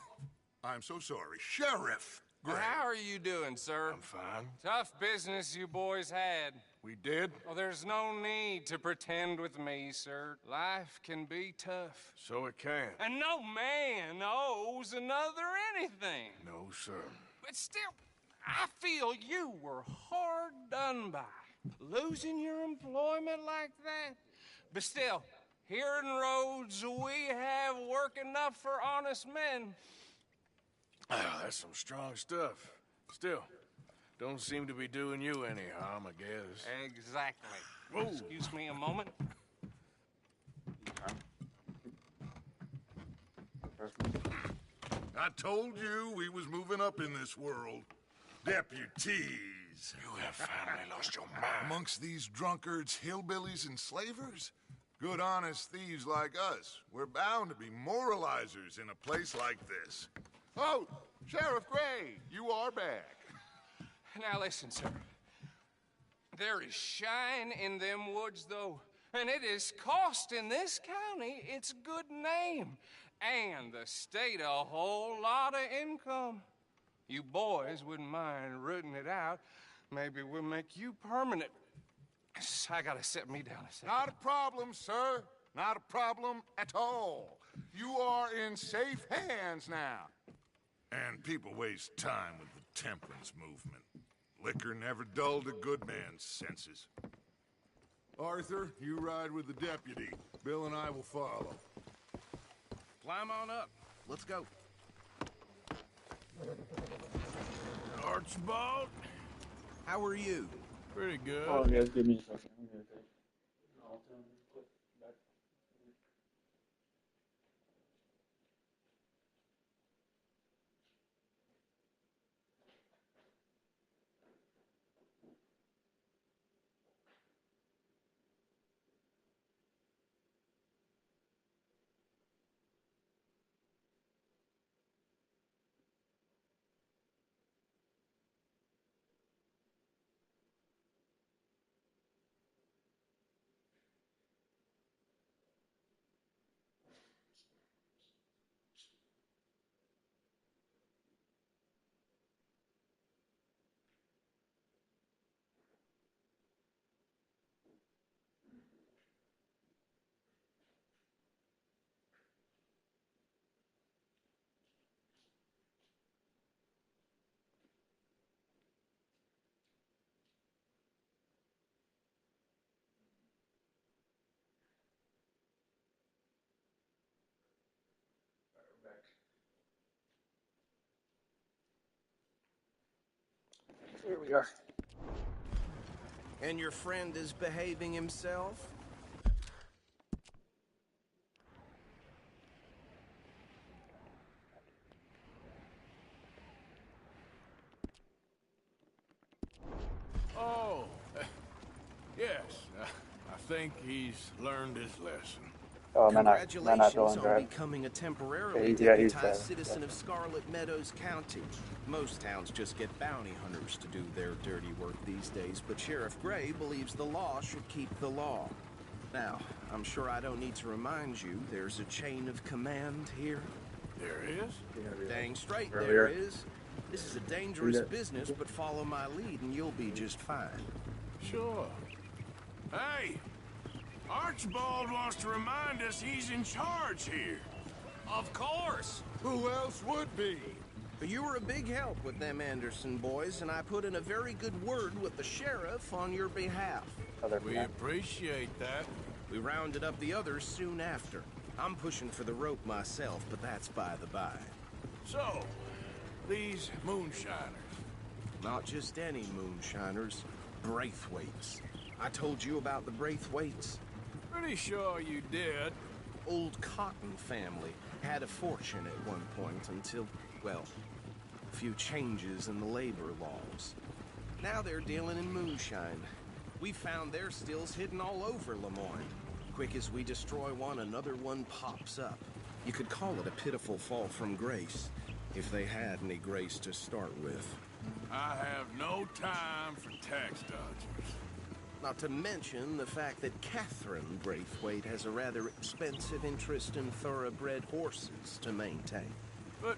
Speaker 4: I'm so sorry, Sheriff Great.
Speaker 9: How are you doing, sir?
Speaker 6: I'm fine.
Speaker 9: Tough business you boys had.
Speaker 6: We did?
Speaker 9: Well, there's no need to pretend with me, sir. Life can be tough.
Speaker 6: So it can.
Speaker 9: And no man owes another anything.
Speaker 6: No, sir.
Speaker 9: But still, I feel you were hard done by. Losing your employment like that. But still, here in Rhodes, we have work enough for honest men.
Speaker 6: Ah, that's some strong stuff. Still, don't seem to be doing you any harm, I guess.
Speaker 9: Exactly.
Speaker 6: Whoa.
Speaker 9: Excuse me a moment.
Speaker 4: I told you we was moving up in this world. Deputies.
Speaker 6: You have finally lost your mind.
Speaker 4: Amongst these drunkards, hillbillies, and slavers? Good honest thieves like us. We're bound to be moralizers in a place like this. Oh, Sheriff Gray, you are back.
Speaker 9: Now listen, sir. There is shine in them woods, though, and it is costing this county its good name and the state a whole lot of income. You boys wouldn't mind rooting it out. Maybe we'll make you permanent. I gotta sit me down a second.
Speaker 4: Not a problem, sir. Not a problem at all. You are in safe hands now. And people waste time with the temperance movement. Liquor never dulled a good man's senses. Arthur, you ride with the deputy. Bill and I will follow.
Speaker 7: Climb on up. Let's go.
Speaker 6: Archibald?
Speaker 7: How are you?
Speaker 6: Pretty good.
Speaker 1: Oh, guys, give me a second. I'm gonna take. I'll tell them to click back. Here we are.
Speaker 10: And your friend is behaving himself?
Speaker 6: Oh, yes. I think he's learned his lesson.
Speaker 1: Oh, man, not
Speaker 10: Congratulations
Speaker 1: going
Speaker 10: on
Speaker 1: drive.
Speaker 10: becoming a
Speaker 1: Yeah,
Speaker 10: temporarily
Speaker 1: he's
Speaker 10: deputized
Speaker 1: dead.
Speaker 10: citizen of Scarlet Meadows County. Most towns just get bounty hunters to do their dirty work these days, but Sheriff Gray believes the law should keep the law. Now, I'm sure I don't need to remind you, there's a chain of command here.
Speaker 6: There is?
Speaker 10: Dang straight
Speaker 1: Earlier.
Speaker 10: there is. This is a dangerous business, but follow my lead and you'll be just fine.
Speaker 6: Sure. Hey! Archibald wants to remind us he's in charge here.
Speaker 9: Of course.
Speaker 4: Who else would be?
Speaker 10: But you were a big help with them Anderson boys, and I put in a very good word with the sheriff on your behalf.
Speaker 6: We appreciate that.
Speaker 10: We rounded up the others soon after. I'm pushing for the rope myself, but that's by the by.
Speaker 6: So, these moonshiners.
Speaker 10: Not just any moonshiners, Braithwaites. I told you about the Braithwaites.
Speaker 6: Pretty sure you did.
Speaker 10: Old Cotton family had a fortune at one point until, well, a few changes in the labor laws. Now they're dealing in moonshine. We found their stills hidden all over Lemoyne. Quick as we destroy one, another one pops up. You could call it a pitiful fall from grace, if they had any grace to start with.
Speaker 6: I have no time for tax dodgers.
Speaker 10: Not to mention the fact that Catherine Braithwaite has a rather expensive interest in thoroughbred horses to maintain.
Speaker 6: But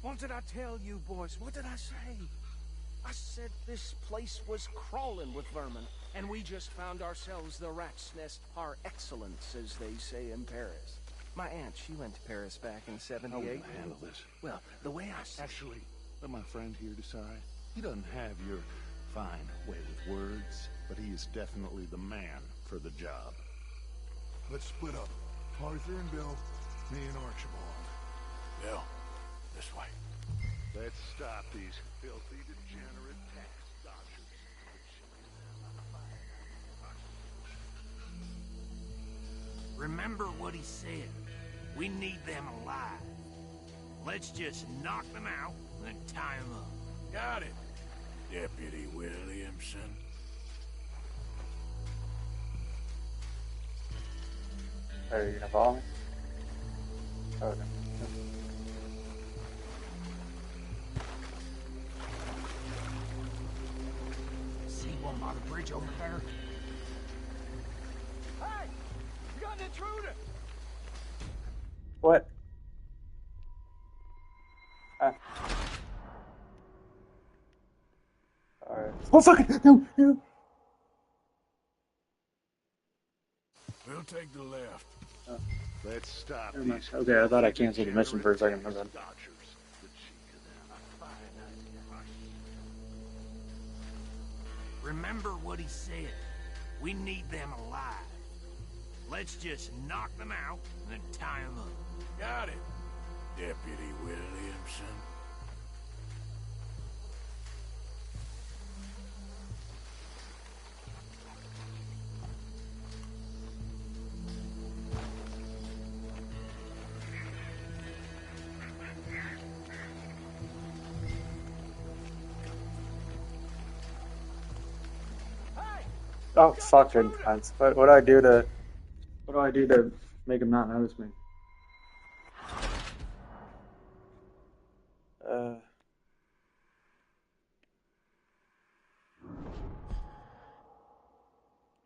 Speaker 2: What did I tell you, boys? What did I say? I said this place was crawling with vermin, and we just found ourselves the rat's nest par excellence, as they say in Paris. My aunt, she went to Paris back in '78.
Speaker 4: How will I handle this?
Speaker 2: Well, the way I see
Speaker 4: Actually, let my friend here decide. He doesn't have your fine way with words, but he is definitely the man for the job.
Speaker 3: Let's split up. Arthur and Bill, me and Archibald.
Speaker 6: Bill, this way.
Speaker 4: Let's stop these filthy, degenerate tax dodgers.
Speaker 2: Remember what he said. We need them alive. Let's just knock them out and then tie them up.
Speaker 6: Got it, Deputy Williamson.
Speaker 1: Are you gonna follow me? Okay.
Speaker 2: See one by the bridge over there?
Speaker 8: Hey! You got an intruder!
Speaker 1: What? Alright. Oh fuck it! No! No!
Speaker 6: We'll take the left.
Speaker 4: Let's stop
Speaker 1: Never mind.
Speaker 4: these.
Speaker 1: Okay, I thought I canceled the mission for a second. My bad.
Speaker 4: Dodgers. The cheek of them.
Speaker 2: Remember what he said. We need them alive. Let's just knock them out and then tie them up.
Speaker 6: Got it, Deputy Williamson.
Speaker 1: Oh fucking cunts. What do I do to make him not notice me?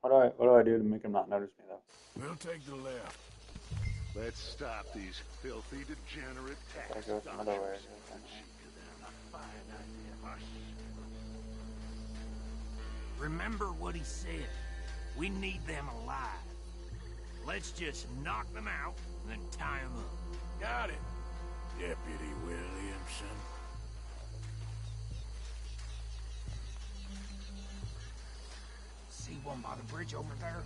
Speaker 1: What do I do to make him not notice me though?
Speaker 6: We'll take the left.
Speaker 4: Let's stop these filthy, degenerate
Speaker 1: I
Speaker 4: tax
Speaker 1: go some other way.
Speaker 4: dodgers.
Speaker 2: Remember what he said. We need them alive. Let's just knock them out and then tie them up.
Speaker 6: Got it, Deputy Williamson.
Speaker 2: See one by the bridge over there?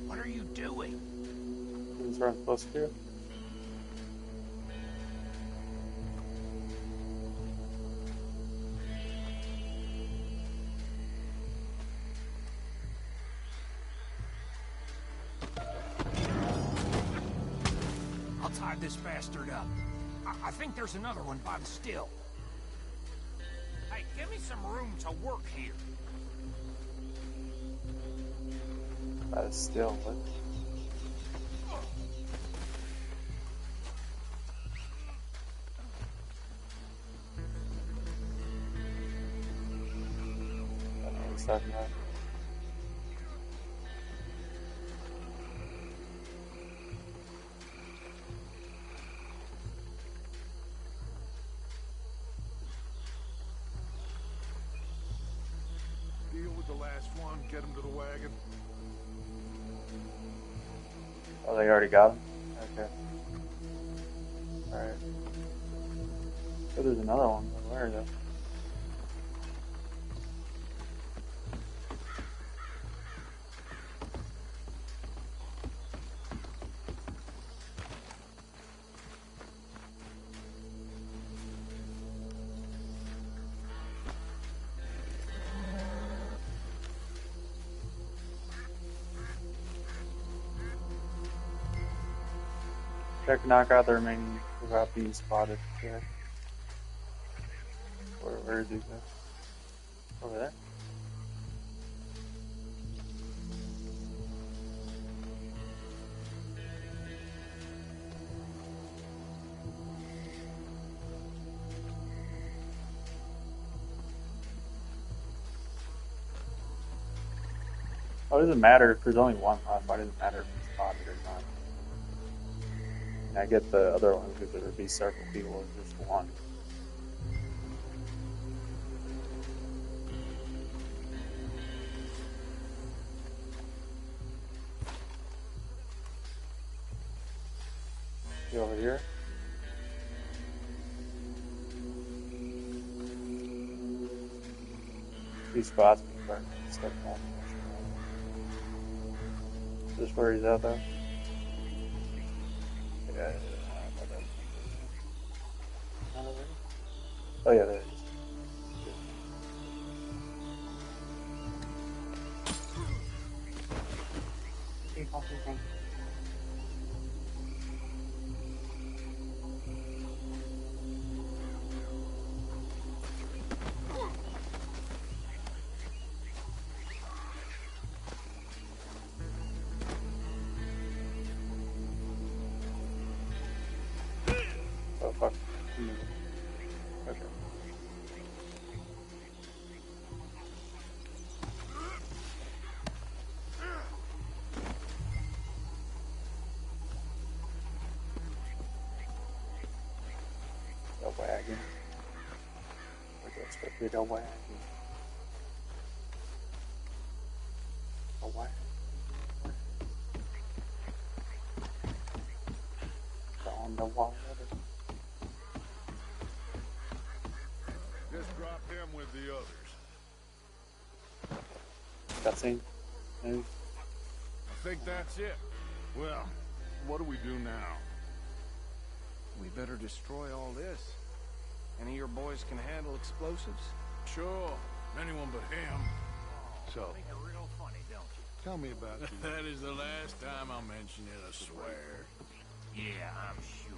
Speaker 2: What are you doing?
Speaker 1: This is where I'm supposed to do.
Speaker 2: I'll tie this bastard up. I think there's another one by the still. Hey, give me some room to work here.
Speaker 1: That is still what? I don't know what he's talking about.
Speaker 3: Deal with the last one, get him to the wagon.
Speaker 1: Oh, they already got him? Okay. Alright. So there's another one. Where is it? Check knock out the remaining without being spotted. Yeah. Where is he? Over there? Oh, it doesn't matter if there's only one left. Why does it matter if it's spotted or not? And I get the other ones because there would be several people or just one. See over here? These spots me burn stuff on. Is this where he's at though? Yeah. Oh yeah, there it is. Oh fuck. Okay. The wagon. That's supposed to be the wagon. A wagon. On the water.
Speaker 4: Just drop him with the others.
Speaker 1: Cutscene. Maybe.
Speaker 4: I think that's it. Well, what do we do now?
Speaker 10: We better destroy all this. Any of your boys can handle explosives?
Speaker 6: Sure, anyone but him.
Speaker 4: So,
Speaker 7: Think you're real funny, don't you?
Speaker 4: tell me about you.
Speaker 6: That is the last time I'll mention it, I swear.
Speaker 7: Yeah, I'm sure.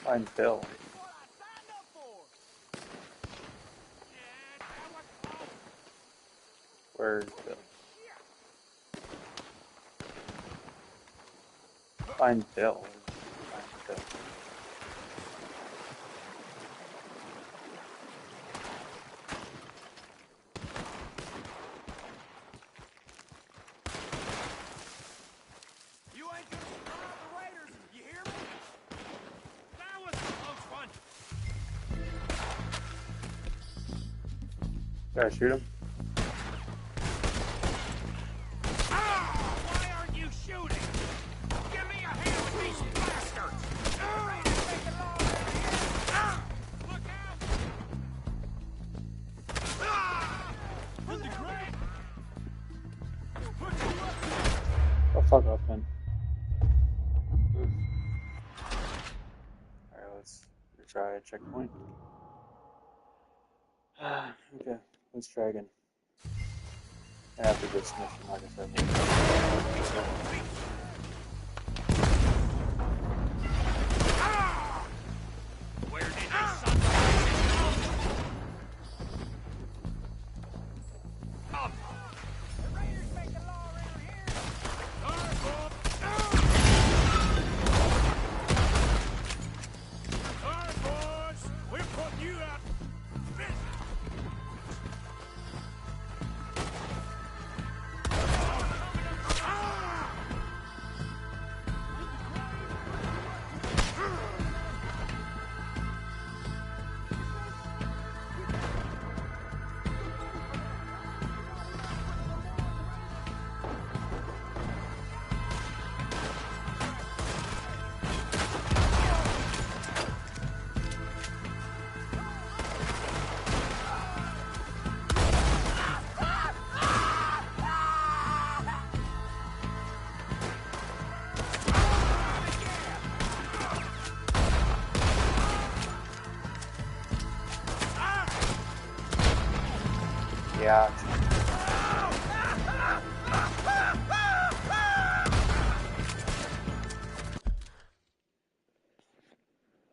Speaker 1: Find Phil. Where's Phil? Find Phil. Find Phil.
Speaker 2: You ain't gonna surprise the Raiders, you hear me? That was a close one.
Speaker 1: Gotta shoot him.
Speaker 2: Why aren't you shooting? Give me a hand with these bastards! Look out! Put the grenade! Put your weapon!
Speaker 1: Oh, fuck off, man. Alright, let's retry a checkpoint. Okay, let's try again. After this mission, like I said.
Speaker 2: Where did you son of a bitch go? The Raiders make the law around here.
Speaker 6: All right, boys, we're putting you out.
Speaker 1: Yeah.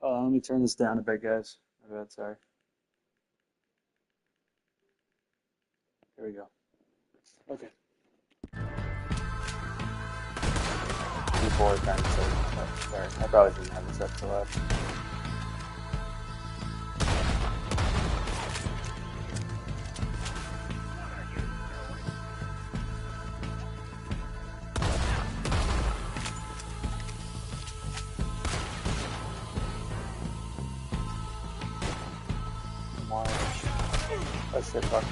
Speaker 1: Oh, let me turn this down a bit, guys. My bad, sorry. Here we go. Okay. Before time sorry, I probably didn't have this up to last. Oh shit, fuck.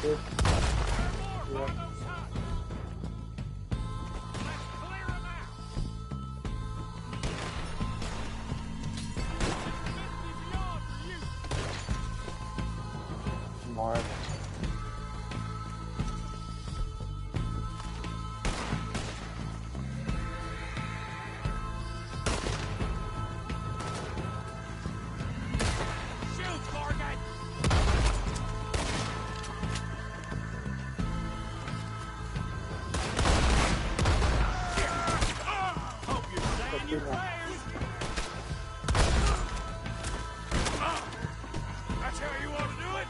Speaker 1: Yeah. More.
Speaker 3: That's how you want to do it?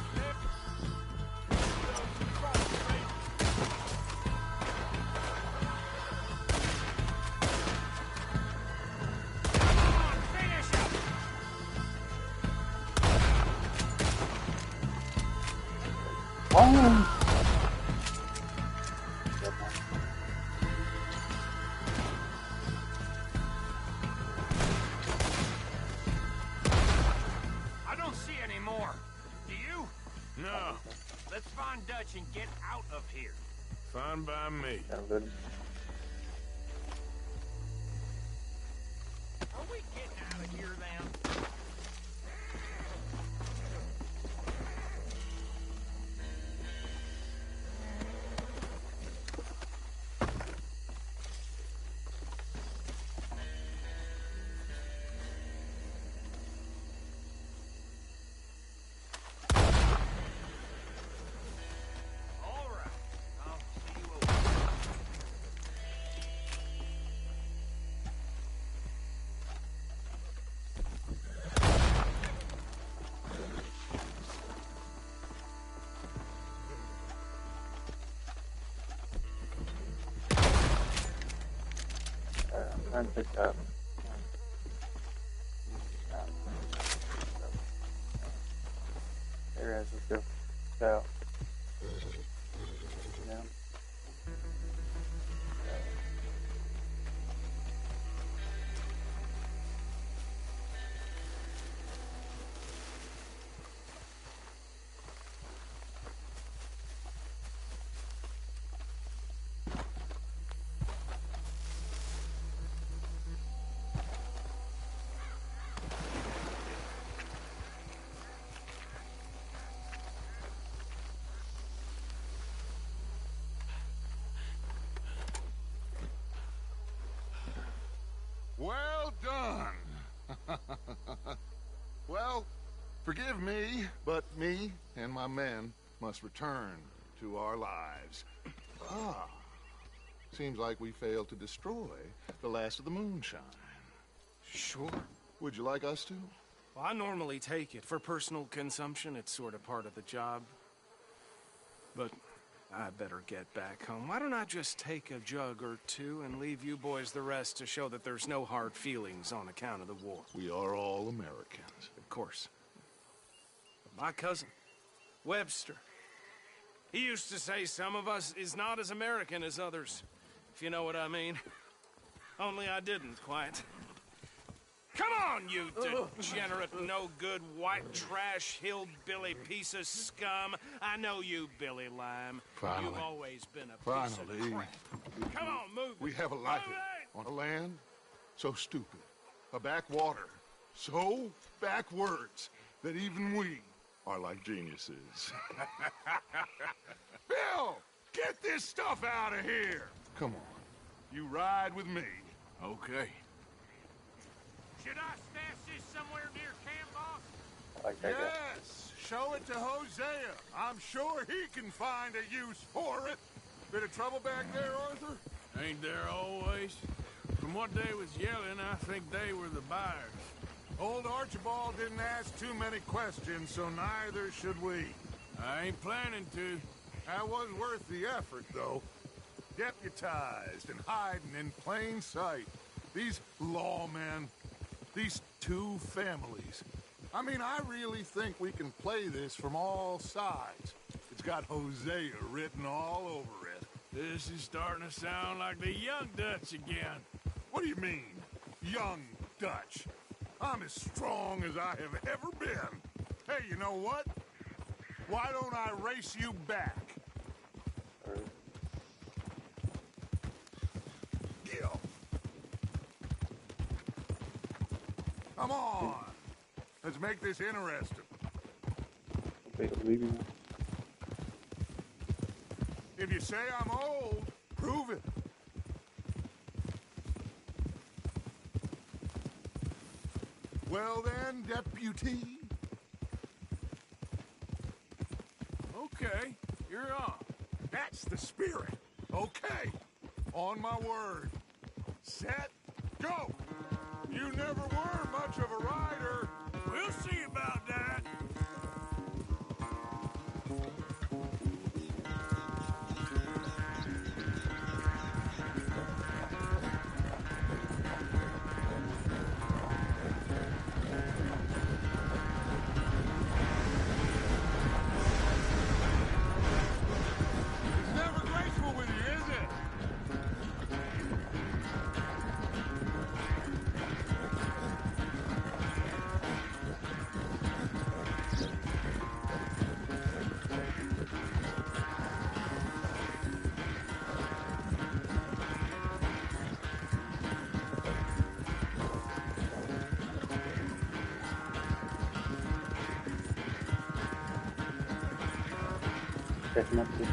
Speaker 3: I don't see any more. Do you? No. Let's find Dutch and get out of here.
Speaker 6: Fine by me.
Speaker 3: Are we getting out of here then? All right. I'll see you over.
Speaker 1: I'm trying to pick up. There it is, let's go. So. Yeah.
Speaker 4: Well done. Well, forgive me, but me and my men must return to our lives. Ah, seems like we failed to destroy the last of the moonshine.
Speaker 2: Sure.
Speaker 4: Would you like us to?
Speaker 2: Well, I normally take it. For personal consumption, it's sort of part of the job. But I better get back home. Why don't I just take a jug or two and leave you boys the rest to show that there's no hard feelings on account of the war?
Speaker 4: We are all Americans.
Speaker 2: Of course. But my cousin, Webster, he used to say some of us is not as American as others, if you know what I mean. Only I didn't quite. Come on, you degenerate, no-good, white trash, hillbilly piece of scum. I know you, Billy Lime.
Speaker 4: Finally.
Speaker 2: You've always been a piece of crap. Come on, move it.
Speaker 4: We have a life
Speaker 2: Move it!
Speaker 4: on a land so stupid, a backwater so backwards that even we are like geniuses. Bill, get this stuff out of here. Come on, you ride with me.
Speaker 6: Okay.
Speaker 3: Should I stash this somewhere near camp, boss?
Speaker 1: I like that guy.
Speaker 4: Yes, show it to Hosea. I'm sure he can find a use for it. Bit of trouble back there, Arthur?
Speaker 6: Ain't there always? From what they was yelling, I think they were the buyers.
Speaker 4: Old Archibald didn't ask too many questions, so neither should we.
Speaker 6: I ain't planning to.
Speaker 4: That was worth the effort, though. Deputized and hiding in plain sight. These lawmen, these two families. I mean, I really think we can play this from all sides. It's got Hosea written all over it.
Speaker 6: This is starting to sound like the Young Dutch again.
Speaker 4: What do you mean, Young Dutch? I'm as strong as I have ever been. Hey, you know what? Why don't I race you back? Gil. Come on. Let's make this interesting. If you say I'm old, prove it. Well then, deputy.
Speaker 6: Okay, you're on.
Speaker 4: That's the spirit. Okay. On my word. Set, go. You never were much of a rider.
Speaker 6: We'll see about that.
Speaker 4: It's never graceful with you, is it?
Speaker 1: Definitely.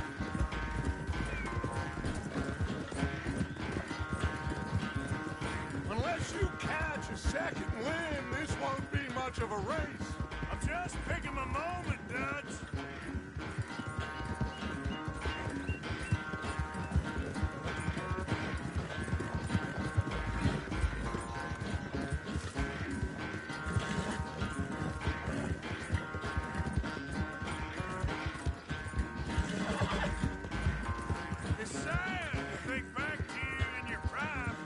Speaker 4: Unless you catch a second wind, this won't be much of a race.
Speaker 6: I'm just picking my moment, Dutch. It's sad to think back to you in your prime.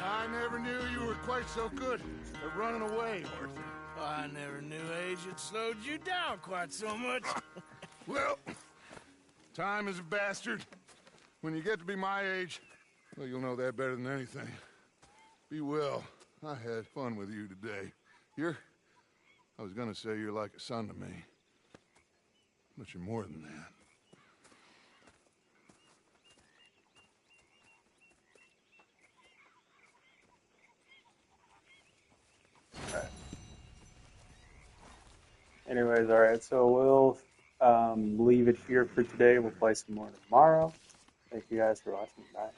Speaker 4: I never knew you were quite so good at running away, Arthur.
Speaker 6: I never knew age had slowed you down quite so much.
Speaker 4: Well, time is a bastard. When you get to be my age, well, you'll know that better than anything. Be well. I had fun with you today. I was gonna say you're like a son to me. But you're more than that.
Speaker 1: Anyways, alright, so we'll leave it here for today. We'll play some more tomorrow. Thank you guys for watching. Bye.